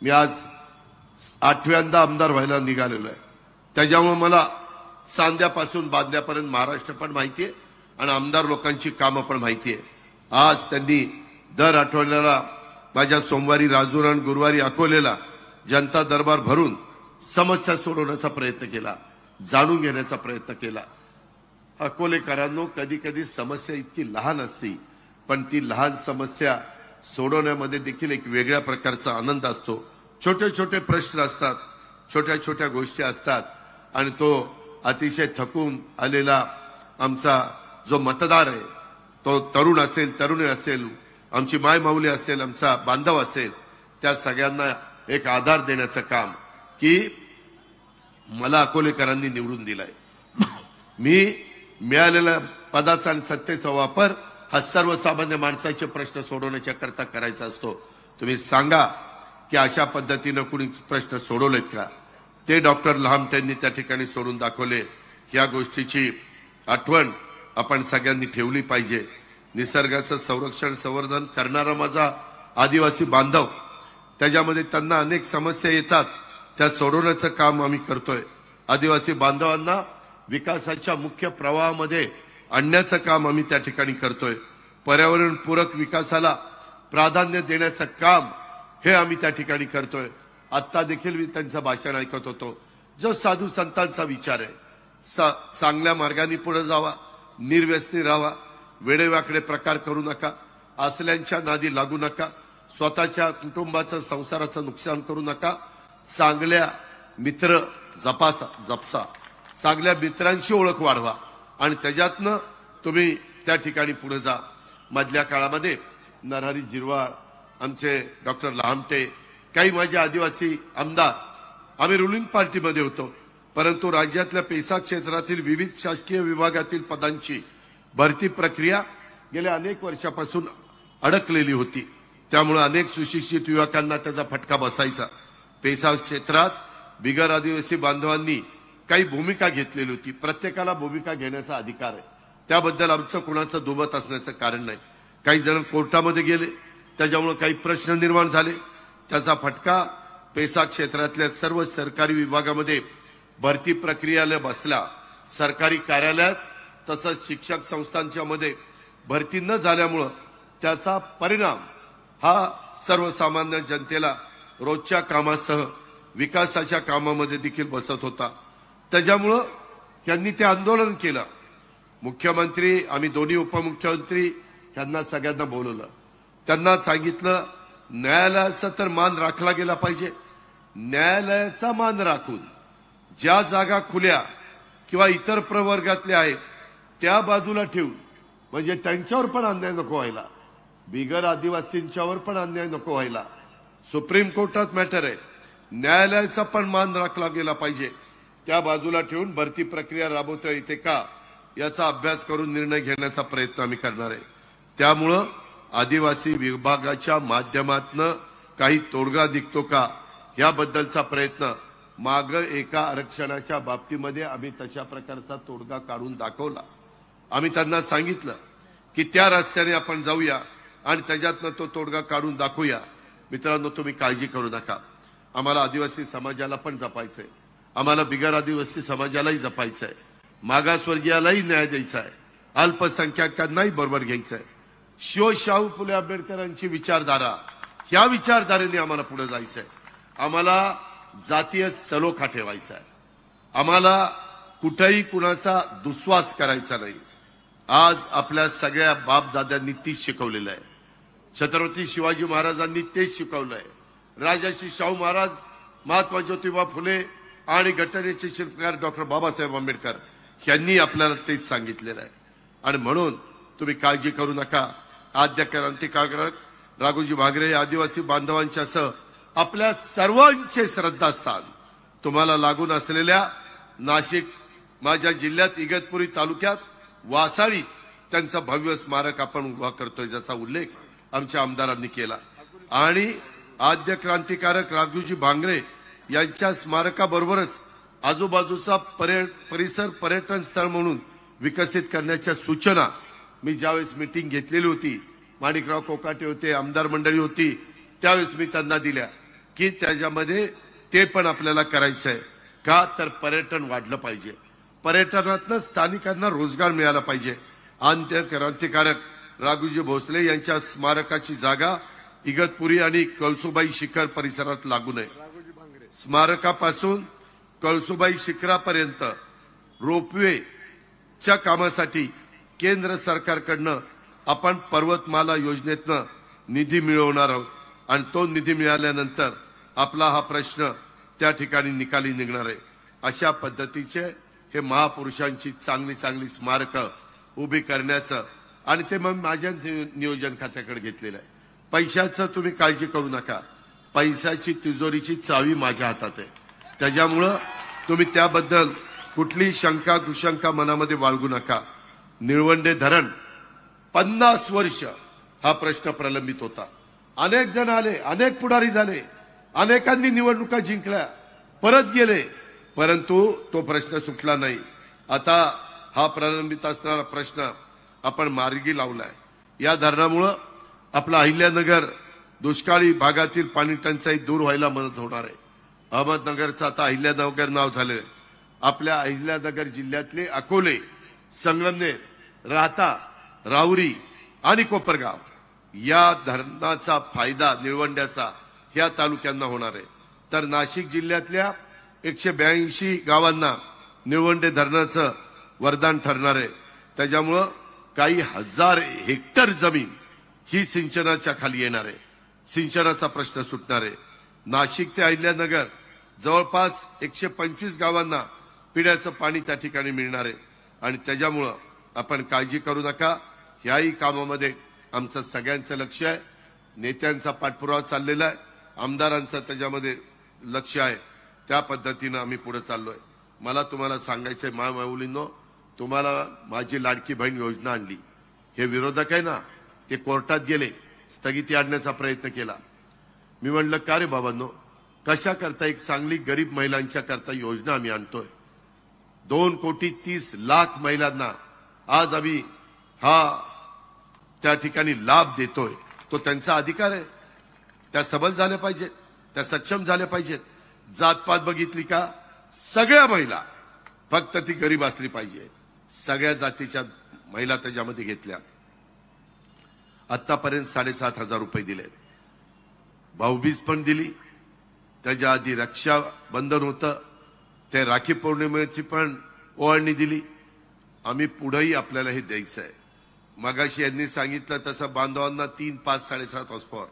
मी आज 8व्यांदा आमदार व्हायला निघालेलो आहे. त्याच्यामुळे मला सांध्यापासून बांध्यापर्यंत महाराष्ट्र पण माहिती आहे आणि आमदार लोकांची कामं पण माहिती आहे. आज त्यांनी दर आठवड्याला माझ्या सोमवारी राजूर आणि गुरुवारी अकोलेला जनता दरबार भरून समस्या सोडवण्याचा प्रयत्न केला, जाणून घेण्याचा प्रयत्न केला. अकोलेकरांनो, कधी कधी समस्या इतकी लहान असते पण ती लहान समस्या सोडवण्यामध्ये देखील एक वेगळ्या प्रकारचा आनंद असतो. छोटे छोटे प्रश्न असतात, छोट्या छोट्या गोष्टी असतात आणि तो अतिशय थकून आलेला आमचा जो मतदार आहे, तो तरुण असेल, तरुणी असेल, आमची माय माऊली असेल, आमचा बांधव असेल, त्या सगळ्यांना एक आधार देण्याचं काम की मला अकोलेकरांनी निवडून दिलाय. मी मिळालेल्या पदाचा आणि सत्तेचा वापर हा सर्वसामान्य माणसाचे प्रश्न सोडवण्याच्या करता करायचा असतो. तुम्ही सांगा की अशा पद्धतीनं कुणी प्रश्न सोडवलेत का? ते डॉक्टर लहामटेंनी त्या ठिकाणी सोडून दाखवले. या गोष्टीची आठवण आपण सगळ्यांनी ठेवली पाहिजे. निसर्गाचं संरक्षण संवर्धन करणारा माझा आदिवासी बांधव, त्याच्यामध्ये त्यांना अनेक समस्या येतात, त्या सोडवण्याचं काम आम्ही करतोय. आदिवासी बांधवांना विकासाच्या मुख्य प्रवाहामध्ये आणण्याचं काम आम्ही त्या ठिकाणी करतोय. पर्यावरणपूरक विकासाला प्राधान्य देण्याचं काम हे आम्ही त्या ठिकाणी करतोय. आत्ता देखील मी त्यांचं भाषण ऐकत होतो. जो साधू संतांचा विचार आहे, चांगल्या मार्गाने पुढे जावा, निर्व्यसनी राहावा, वेडेवाकडे प्रकार करू नका, असल्यांच्या नादी लागू नका, स्वतःच्या कुटुंबाचं संसाराचं नुकसान करू नका, चांगल्या मित्र जपसा, चांगल्या मित्रांची ओळख वाढवा आणि त्याच्यातनं तुम्ही त्या ठिकाणी पुढे जा. मधल्या काळामध्ये नरहरी जिरवाळ, आमचे डॉक्टर लहामटे, काही माझे आदिवासी आमदार, आम्ही रुलिंग पार्टीमध्ये होतो, परंतु राज्यातल्या पेसा क्षेत्रातील विविध शासकीय विभागातील पदांची भरती प्रक्रिया गेल्या अनेक वर्षापासून अडकलेली होती. त्यामुळे अनेक सुशिक्षित युवकांना त्याचा फटका बसायचा. पेसा क्षेत्रात बिगर आदिवासी बांधवांनी काही भूमिका घेतलेली होती. प्रत्येकाला भूमिका घेण्याचा अधिकार आहे, त्याबद्दल आमचं कुणाचं दुमत असण्याचं कारण नाही. काही जण कोर्टामध्ये गेले, त्याच्यामुळे काही प्रश्न निर्माण झाले. त्याचा फटका पेसा क्षेत्रातल्या सर्व सरकारी विभागामध्ये भरती प्रक्रियेला बसल्या, सरकारी कार्यालयात तसंच शिक्षक संस्थांच्या मध्ये भरती न झाल्यामुळं त्याचा परिणाम हा सर्वसामान्य जनतेला रोजच्या कामासह विकासाच्या कामामध्ये देखील बसत होता. त्याच्यामुळं यांनी ते आंदोलन केलं. मुख्यमंत्री, आम्ही दोन्ही उपमुख्यमंत्री यांना सगळ्यांना बोलवलं. त्यांना सांगितलं न्यायालयाचा तर मान राखला गेला पाहिजे. न्यायालयाचा मान राखून ज्या जागा खुल्या किंवा इतर प्रवर्गातल्या आहेत त्या बाजूला ठेवून, म्हणजे त्यांच्यावर पण अन्याय नको व्हायला, बिगर आदिवासींच्यावर पण अन्याय नको व्हायला. सुप्रीम कोर्टात मॅटर आहे, न्यायालयाचा पण मान राखला गेला पाहिजे. त्या बाजूला ठेवून भरती प्रक्रिया राबवता येते का याचा अभ्यास करून निर्णय घेण्याचा प्रयत्न आम्ही करणार आहे. त्यामुळं आदिवासी विभागाच्या माध्यमातून काही तोडगा निघतो का याबद्दलचा प्रयत्न माग एका आरक्षणाच्या बाबतीमध्ये आम्ही तशा प्रकारचा तोडगा काढून दाखवला. आम्ही त्यांना सांगितलं की त्या रस्त्याने आपण जाऊया आणि त्याच्यातनं तो तोडगा काढून दाखवूया. मित्रांनो, तुम्ही काळजी करू नका. आम्हाला आदिवासी समाजाला पण जपायचंय, आम्हाला बिगर आदिवासी समाजालाही जपायचंय, मागासवर्गीयालाही न्याय द्यायचा आहे, अल्पसंख्याकांनाही बरोबर घ्यायचंय. शाहू फुले आंबेडकरांची विचारधारा, ह्या विचारधारेने आम्हाला पुढे जायचंय. आम्हाला जातीय सलोखा ठेवायचा आहे. आम्हाला कुठेही कुणाचा दुस्वास करायचा नाही. आज आपल्या सगळ्या बापदाद्यांनी तीच शिकवलेलं आहे. छत्रपती शिवाजी महाराजांनी तेच शिकवलंय. राजर्षी शाहू महाराज, महात्मा ज्योतिबा फुले आणि घटनेचे शिल्पकार डॉक्टर बाबासाहेब आंबेडकर यांनी आपल्याला तेच सांगितलेलं आहे. आणि म्हणून तुम्ही काळजी करू नका. आद्य क्रांतिकारक राघोजी भांगरे आदिवासी बांधवांच्या सह आपल्या सर्वांचे श्रद्धास्थान तुम्हाला लागून असलेल्या नाशिक, माझ्या जिल्ह्यात इगतपुरी तालुक्यात वासाळी त्यांचं भव्य स्मारक आपण उभा करतोय, ज्याचा उल्लेख आमच्या आमदारांनी केला. आणि आद्य क्रांतिकारक राघोजी भांगरे यांच्या स्मारकाबरोबरच आजूबाजूचा परिसर पर्यटन स्थळ म्हणून विकसित करण्याच्या सूचना मी ज्यावेळेस मीटिंग घेतलेली होती, माणिकराव कोकाटे होते, आमदार मंडळी होती, त्यावेळेस मी त्यांना दिल्या की त्याच्यामध्ये ते पण आपल्याला करायचंय. का तर पर्यटन वाढलं पाहिजे, पर्यटनातनं स्थानिकांना रोजगार मिळाला पाहिजे. आद्य क्रांतिकारक राघोजी भोसले यांच्या स्मारकाची जागा इगतपुरी आणि कळसुबाई शिखर परिसरात लागू नये. स्मारकापासून कळसुबाई शिखरापर्यंत रोपवेच्या कामासाठी केंद्र सरकारकडनं आपण पर्वतमाला योजनेतनं निधी मिळवणार आहोत. आणि तो निधी मिळाल्यानंतर आपला हा प्रश्न त्या ठिकाणी निकाली निघणार आहे. अशा पद्धतीचे हे महापुरुषांची चांगली चांगली स्मारकं उभी करण्याचं, आणि ते मग माझ्या नियोजन खात्याकडे घेतलेलं आहे. पैशाचं तुम्ही काळजी करू नका. पैशाची तिजोरीची चावी माझ्या हातात आहे. त्याच्यामुळं तुम्ही त्याबद्दल कुठलीही शंका कुशंका मनामध्ये बाळगू नका. निळवंडे धरण 50 वर्ष हा प्रश्न प्रलंबित होता. अनेक जण आले, अनेक पुढारी झाले, अनेकांनी निवडणुका जिंकल्या, परत गेले, परंतु तो प्रश्न सुटला नाही. आता हा प्रलंबित असणारा प्रश्न आपण मार्गी लावलाय. या धरणामुळं आपला अहिल्यानगर दुष्काळी भागातील पाणी टंचाई दूर व्हायला मदत होणार आहे. अहमदनगरचं आता अहिल्यानगर नाव झालंय. आपल्या अहिल्यानगर जिल्ह्यातले अकोले, संगमनेर, राहता, राहुरी आणि कोपरगाव या धरणाचा फायदा निळवंड्याचा ह्या तालुक्यांना होणार आहे. तर नाशिक जिल्ह्यातल्या 182 गावांना निळवंडे धरणाचं वरदान ठरणार आहे. त्याच्यामुळं काही हजार हेक्टर जमीन ही सिंचनाच्या खाली येणार आहे. सिंचनाचा प्रश्न सुटणार आहे. नाशिक ते अहिल्यानगर जवळपास 125 गावांना पिण्याचं पाणी त्या ठिकाणी मिळणार आहे. आणि त्याच्यामुळं आपण काळजी करू नका. ह्याही कामामध्ये आमचं सगळ्यांचं लक्ष आहे. नेत्यांचा पाठपुरावा चाललेला आहे, आमदारांचं त्याच्यामध्ये लक्ष आहे. त्या पद्धतीनं आम्ही पुढे चाललोय. मला तुम्हाला सांगायचंय माऊलींनो, तुम्हाला माझी लाडकी बहीण योजना आणली. हे विरोधक आहे ना, ते कोर्टात गेले, स्थगिती आणण्याचा प्रयत्न केला. मी म्हणलं का रे बाबांनो, कशा करता एक चांगली गरीब महिलांच्या करता योजना आम्ही आणतोय. 2,30,00,000 महिलांना आज आम्ही हा त्या ठिकाणी लाभ देतोय. तो त्यांचा अधिकार आहे. त्या सबल झाल्या पाहिजेत, त्या सक्षम झाल्या पाहिजेत. जातपात बघितली का, सगळ्या महिला, फक्त ती गरीब असली पाहिजे, सगळ्या जातीच्या महिला त्याच्यामध्ये घेतल्या. आतापर्यंत 7,500 रुपये दिलेत. भाऊबीज पण दिली. त्याच्या आधी रक्षाबंधन होतं, ते राखी पौर्णिमेची पण ओवाळणी दिली. आम्ही पुढेही आपल्याला हे द्यायचं आहे. मगाशी यांनी सांगितलं तसं बांधवांना 3, 5, 7.5 हॉर्स पॉवर.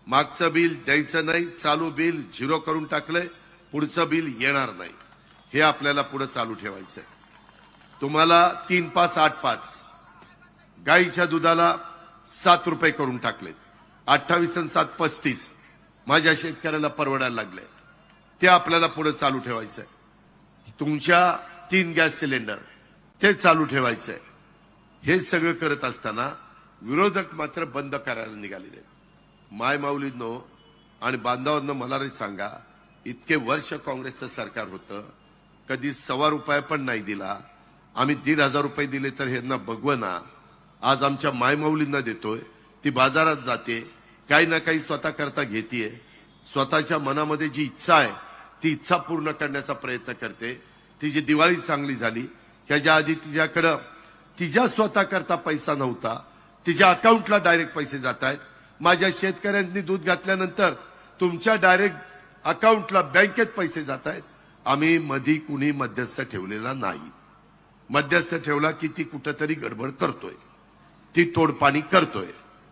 मागचं बिल द्यायचं नाही, चालू बिल 0 करून टाकलंय, पुढचं बिल येणार नाही. हे आपल्याला पुढे चालू ठेवायचंय. तुम्हाला 3, 5, 8, 5 गाईच्या दुधाला 7 रुपये करून टाकलेत. 28 आणि 7, 35 माझ्या शेतकऱ्याला परवडायला लागले. ते आपल्याला पुढे चालू ठेवायचंय. तुमच्या 3 गॅस सिलेंडर ते चालू ठेवायचंय. हे सगळं करत असताना विरोधक मात्र बंद करायला निघालेले. मायमाऊलींनो आणि बांधवांनो, मला रे सांगा, इतके वर्ष काँग्रेसचं सरकार होतं, कधी ₹1.25 पण नाही दिला. आम्ही 1,500 रुपये दिले तर ह्यांना बघवना. आज आमच्या मायमाऊलींना देतोय. ती बाजारात जाते, काही ना काही स्वतः करता घेतीये. स्वतःच्या मनामध्ये जी इच्छा आहे ती इच्छा पूर्ण करण्याचा प्रयत्न करते. तिची दिवाळी चांगली झाली. त्याच्या आधी तिच्याकडं तिच्या स्वतः करता पैसा नव्हता, तिच्या अकाउंटला डायरेक्ट पैसे जात आहेत. माझ्या शेतकऱ्यांनी दूध घातल्यानंतर तुमच्या डायरेक्ट अकाउंटला बँकेत पैसे जात आहेत. आम्ही मधी कुणी मध्यस्थ ठेवलेला नाही. मध्यस्थ ठेवला की ती कुठंतरी गडबड करतोय, ती तोडपाणी करतोय.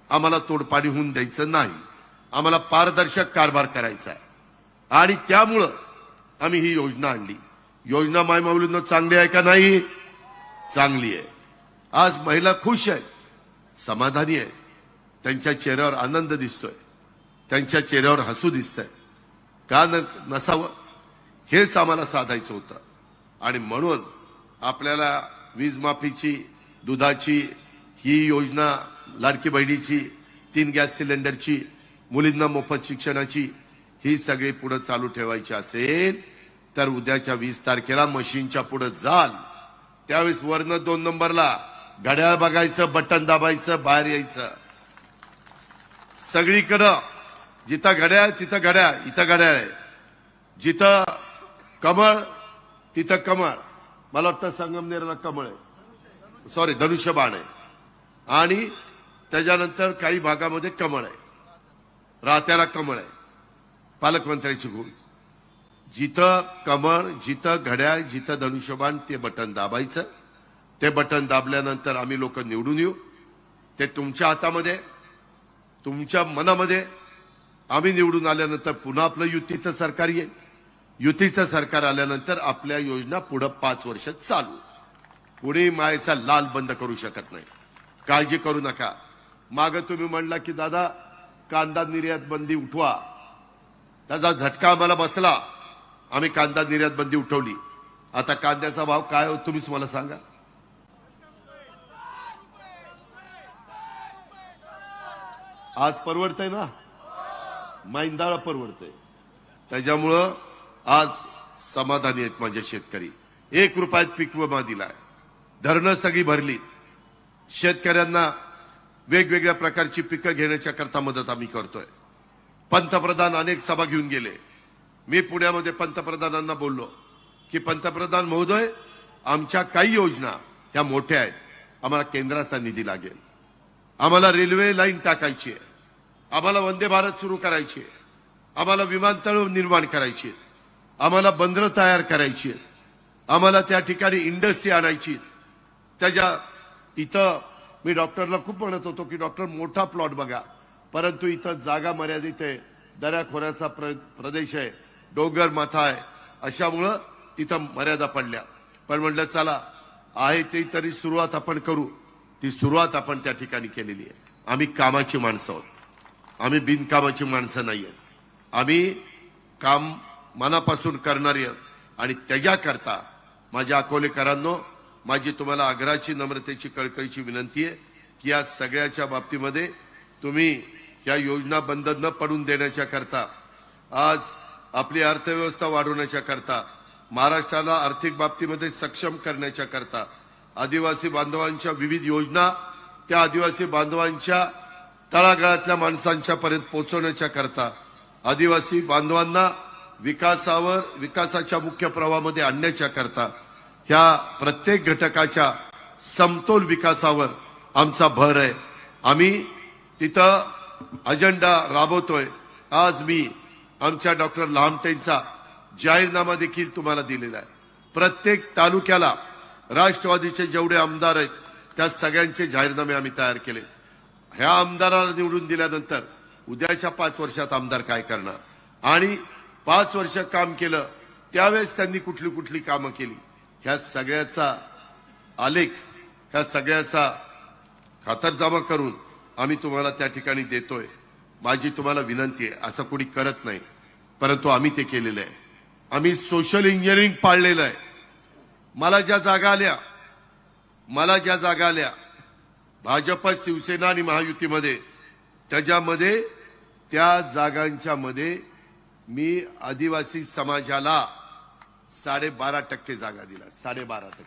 आम्हाला तोडपाणी होऊन द्यायचं नाही. आम्हाला पारदर्शक कारभार करायचा आहे. आणि त्यामुळं आम्ही ही योजना आणली. योजना मायमाऊलींना चांगली आहे का नाही? चांगली आहे. आज महिला खुश आहे, समाधानी आहे. त्यांच्या चेहऱ्यावर आनंद दिसतोय, त्यांच्या चेहऱ्यावर हसू दिसतंय. का नसावं? हेच आम्हाला साधायचं होतं. आणि म्हणून आपल्याला वीज माफीची, दुधाची ही योजना, लाडकी बहिणीची, 3 गॅस सिलेंडरची, मुलींना मोफत शिक्षणाची, ही सगळी पुढे चालू ठेवायची असेल तर उद्याच्या 20 तारखेला मशीनच्या पुढे जाल त्यावेळेस वरनं 2 नंबरला घड्याळ बघायचं, बटन दाबायचं, बाहेर यायचं. सगळीकडं जिथं घड्याळ तिथं घड्याळ, इथं घड्याळ आहे. जिथं कमळ तिथं कमळ. मला वाटतं संगमनेरला कमळ आहे, सॉरी धनुष्यबाण आहे. आणि त्याच्यानंतर काही भागामध्ये कमळ आहे, राहत्याला कमळ आहे. पालकमंत्र्याची गुण. जिथं कमळ, जिथं घड्याळ, जिथं धनुष्यबाण, ते बटन दाबायचं. ते बटन दाबल्यानंतर आम्ही लोक निवडून येऊ. ते तुमच्या हातामध्ये, तुमच्या मनामध्ये. आम्ही निवडून आल्यानंतर पुन्हा आपलं युतीचं सरकार येईल. युतीचं सरकार आल्यानंतर आपल्या योजना पुढे 5 वर्ष चालू. पुणे मायेचा लाल बंद करू शकत नाही. काळजी करू नका. मागं तुम्ही म्हणला की दादा कांदा निर्यात बंदी उठवा, त्याचा झटका आम्हाला बसला. आम्ही कांदा निर्यात बंदी उठवली. आता कांद्याचा भाव काय होतो तुम्हीच मला सांगा. आज परवडतंय ना? मैंदाळा परवडतंय. त्याच्यामुळं आज समाधानी आहेत माझे शेतकरी. 1 रुपयात पीक विमा दिलाय. धरणं सगळी भरली. शेतकऱ्यांना वेगवेगळ्या प्रकारची पिकं घेण्याच्या करता मदत आम्ही करतोय. पंतप्रधान अनेक सभा घेऊन गेले. मी पुण्यामध्ये पंतप्रधानांना बोललो की पंतप्रधान महोदय, आमच्या काही योजना ह्या मोठ्या आहेत, आम्हाला केंद्राचा निधी लागेल. आम्हाला रेल्वे लाईन टाकायची आहे, आम्हाला वंदे भारत सुरू करायची आहे, आम्हाला विमानतळ निर्माण करायची, आम्हाला बंदरं तयार करायची, आम्हाला त्या ठिकाणी इंडस्ट्री आणायची. त्याच्या इथं मी डॉक्टरला खूप म्हणत होतो की डॉक्टर मोठा प्लॉट बघा, परंतु इथं जागा मर्यादित आहे, दऱ्याखोऱ्याचा प्रदेश आहे, डोंगर माथा आहे, अशामुळं तिथं मर्यादा पडल्या. पण म्हटलं चला आहे ते तरी सुरुवात आपण करू. ती सुरुवात आपण त्या ठिकाणी केलेली आहे. आम्ही कामाची माणसं आहोत, आम्ही बिनकामाची माणसं नाही आहेत. आम्ही काम मनापासून करणारी आहोत. आणि त्याच्याकरता माझ्या अकोलेकरांनो, माझी तुम्हाला आग्रहाची, नम्रतेची, कळकळीची विनंती आहे की या सगळ्याच्या बाबतीमध्ये तुम्ही या योजना बंद न पडून देण्याच्या करता, आज आपली अर्थव्यवस्था वाढवण्याच्या करता, महाराष्ट्राला आर्थिक बाबतीमध्ये सक्षम करण्याच्या करता, आदिवासी बांधवांच्या विविध योजना त्या आदिवासी बांधवांच्या तळागाळातल्या माणसांच्या पर्यंत पोहोचवण्याच्या करता, आदिवासी बांधवांना विकासाच्या मुख्य प्रवाहामध्ये आणण्याच्या करता ह्या प्रत्येक घटकाच्या समतोल विकासावर आमचा भर आहे. आम्ही तिथं अजेंडा राबवतोय. आज मी आमच्या डॉक्टर लामटेंचा जाहीरनामा देखील तुम्हाला दिलेला आहे. प्रत्येक तालुक्याला राष्ट्रवादीचे जेवढे आमदार आहेत त्या सगळ्यांचे जाहीरनामे आम्ही तयार केले. ह्या आमदाराला निवडून दिल्यानंतर उद्याच्या 5 वर्षात आमदार काय करणार आणि 5 वर्ष काम केलं त्यावेळेस त्यांनी कुठली कुठली कामं केली ह्या सगळ्याचा आलेख, ह्या सगळ्याचा खातरजमा करून आम्ही तुम्हाला त्या ठिकाणी देतोय. माझी तुम्हाला विनंती आहे, असं कोणी करत नाही परंतु आम्ही ते केलेलं आहे. आम्ही सोशल इंजिनिअरिंग पाळलेलं आहे. मला ज्या जागा आल्या भाजप, शिवसेना आणि महायुतीमध्ये त्याच्यामध्ये त्या जागांच्या मध्ये मी आदिवासी समाजाला 12.5% जागा दिला. 12.5%.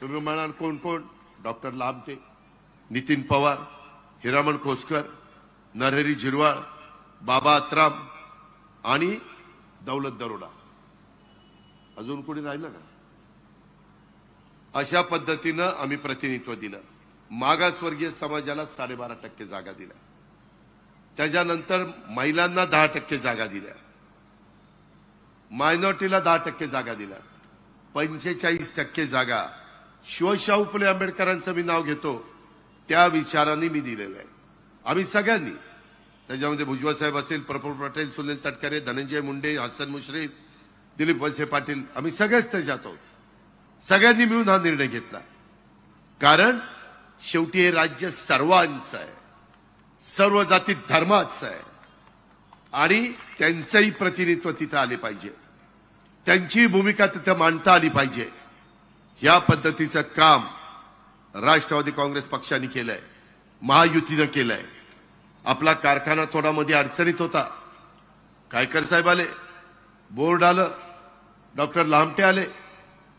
तुम्ही म्हणाल कोण कोण? डॉक्टर लामटे, नितीन पवार, हिरामण खोसकर, नरहरी झिरवाळ, बाबा अत्राम आणि दौलत दरोडा. अजून कोणी राहिलं का? अशा पद्धतीनं आम्ही प्रतिनिधित्व दिलं. मागासवर्गीय समाजाला 12.5% जागा दिल्या. त्याच्यानंतर महिलांना 10% जागा दिल्या. मायनॉरिटीला 10% जागा दिल्या. 45% जागा शिवशाहू फुले आंबेडकरांचं मी नाव घेतो त्या विचारांनी मी दिलेलं आहे. आम्ही सगळ्यांनी त्याच्यामध्ये भुजबळ साहेब असतील, प्रफुल्ल पटेल, सुनील तटकरे, धनंजय मुंडे, हसन मुश्रीफ, दिलीप वळसे पाटील, आम्ही सगळेच त्याच्यात आहोत. सगळ्यांनी मिळून हा निर्णय घेतला. कारण शेवटी हे राज्य सर्वांचं आहे, सर्व जाती धर्माचं आहे आणि त्यांचंही प्रतिनिधित्व तिथं आले पाहिजे, त्यांची भूमिका तिथं मांडता आली पाहिजे. या पद्धतीचं काम राष्ट्रवादी काँग्रेस पक्षाने केलंय, महायुतीनं केलंय. आपला कारखाना थोडा मध्ये अडचणीत होता. कायकर साहेब आले, बोर्ड आलं, डॉक्टर लामटे आले,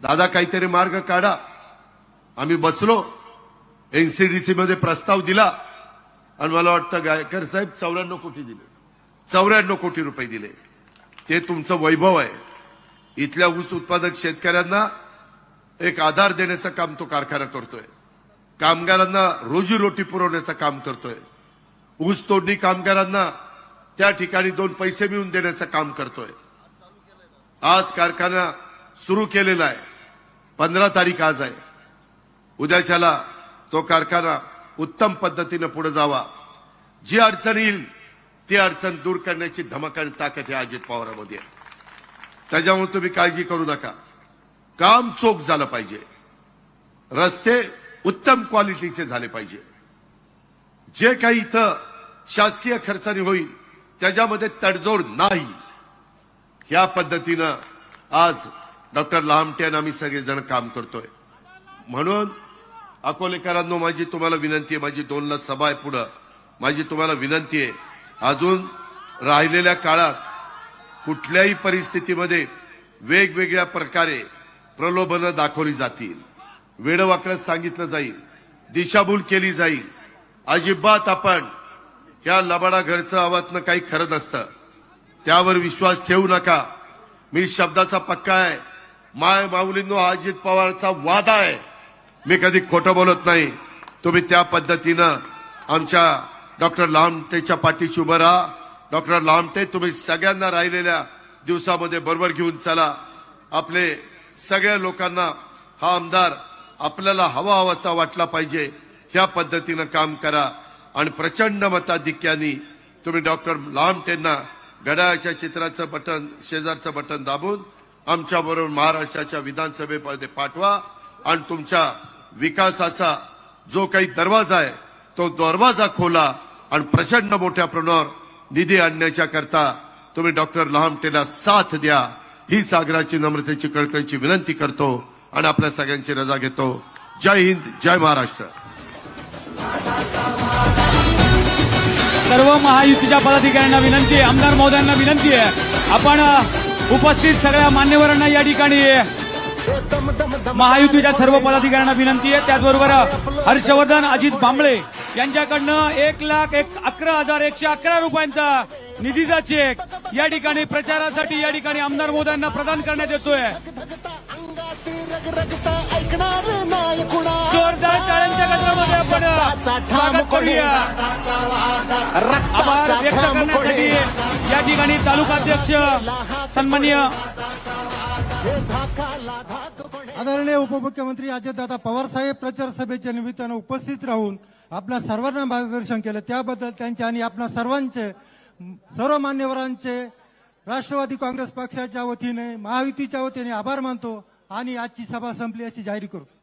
दादा काहीतरी मार्ग काढा. आम्ही बसलो, एनसीडीसी मध्ये प्रस्ताव दिला आणि मला वाटतं गायकर साहेब 94 कोटी दिले, 94 कोटी रुपये दिले. ते तुमचं वैभव आहे. इथल्या ऊस उत्पादक शेतकऱ्यांना एक आधार देण्याचं काम तो कारखाना करतोय. कामगारांना रोजीरोटी पुरवण्याचं काम करतोय. ऊस तोडणी कामगारांना त्या ठिकाणी 2 पैसे मिळवून देण्याचं काम करतोय. आज कारखाना सुरू केलेला आहे. 15 तारीख आज आहे. उद्याच्याला तो कारखाना उत्तम पद्धतीने पुढे जावा. जी अडचण येईल ती अडचण दूर करण्याची धमक आणि ताकद या अजित पवारांमध्ये आहे. त्याच्यामुळे तुम्ही काळजी करू नका. काम चोख झालं पाहिजे, रस्ते उत्तम क्वालिटीचे झाले पाहिजे. जे काही इथं शासकीय खर्चाने होईल त्याच्यामध्ये तडजोड नाही. या पद्धतीनं आज डॉक्टर लामटे आणि आम्ही सगळेजण काम करतोय. म्हणून अकोलेकरांनो माझी तुम्हाला विनंती आहे, माझी 2ला सभा आहे पुढं, माझी तुम्हाला विनंती आहे, अजून राहिलेल्या काळात कुठल्याही परिस्थितीमध्ये वेगवेगळ्या प्रकारे प्रलोभनं दाखवली जातील, वेडवाकडं सांगितलं जाईल, दिशाभूल केली जाईल. अजिबात आपण या लबाडा घरचं आवातनं काही खरं नसतं, त्यावर विश्वास ठेवू नका. मी शब्दाचा पक्का आहे. माय माऊलींनो, अजित पवारचा वादा आहे, मी कधी खोटं बोलत नाही. तुम्ही त्या पद्धतीनं आमच्या डॉक्टर लामटेच्या पाठीशी उभं राहा. डॉक्टर लामटे, तुम्ही सगळ्यांना राहिलेल्या दिवसामध्ये बरोबर घेऊन चला. आपले सगळ्या लोकांना हा आमदार आपल्याला हवासा वाटला पाहिजे, ह्या पद्धतीनं काम करा आणि प्रचंड मताधिक्याने तुम्ही डॉक्टर लामटेंना घड्याळाच्या चित्राचं बटन, शेजारचं बटन दाबून आमच्याबरोबर महाराष्ट्राच्या विधानसभेमध्ये पाठवा आणि तुमच्या विकासाचा जो काही दरवाजा आहे तो दरवाजा खोला आणि प्रचंड मोठ्या प्रमाणावर निधी आणण्याच्या करता तुम्ही डॉक्टर लामटेला साथ द्या. ही सागराची नम्रतेची कळकळीची विनंती करतो आणि आपल्या सगळ्यांची रजा घेतो. जय हिंद, जय महाराष्ट्र. सर्व महायुतीच्या पदाधिकाऱ्यांना विनंती आहे, आमदार महोदयांना विनंती आहे, आपण उपस्थित सगळ्या मान्यवरांना या ठिकाणी महायुतीच्या सर्व पदाधिकाऱ्यांना विनंती आहे. त्याचबरोबर हर्षवर्धन अजित भांबळे यांच्याकडनं 1,11,111 रुपयांचा निधीचा चेक या ठिकाणी प्रचारासाठी या ठिकाणी आमदार महोदयांना प्रदान करण्यात येतोय. जोरदार टाळ्यांच्या गजरामध्ये आपण स्वागत करूया. आभार व्यक्त करण्यासाठी या ठिकाणी तालुकाध्यक्ष सन्माननीय आदरणीय उपमुख्यमंत्री अजितदादा पवार साहेब प्रचार सभेच्या निमित्तानं उपस्थित राहून आपल्या सर्वांना मार्गदर्शन केलं त्याबद्दल त्यांचे आणि आपल्या सर्वांचे सर्व मान्यवरांचे राष्ट्रवादी काँग्रेस पक्षाच्या वतीने महायुतीच्या वतीने आभार मानतो आणि आजची सभा संपली अशी जाहीर करतो.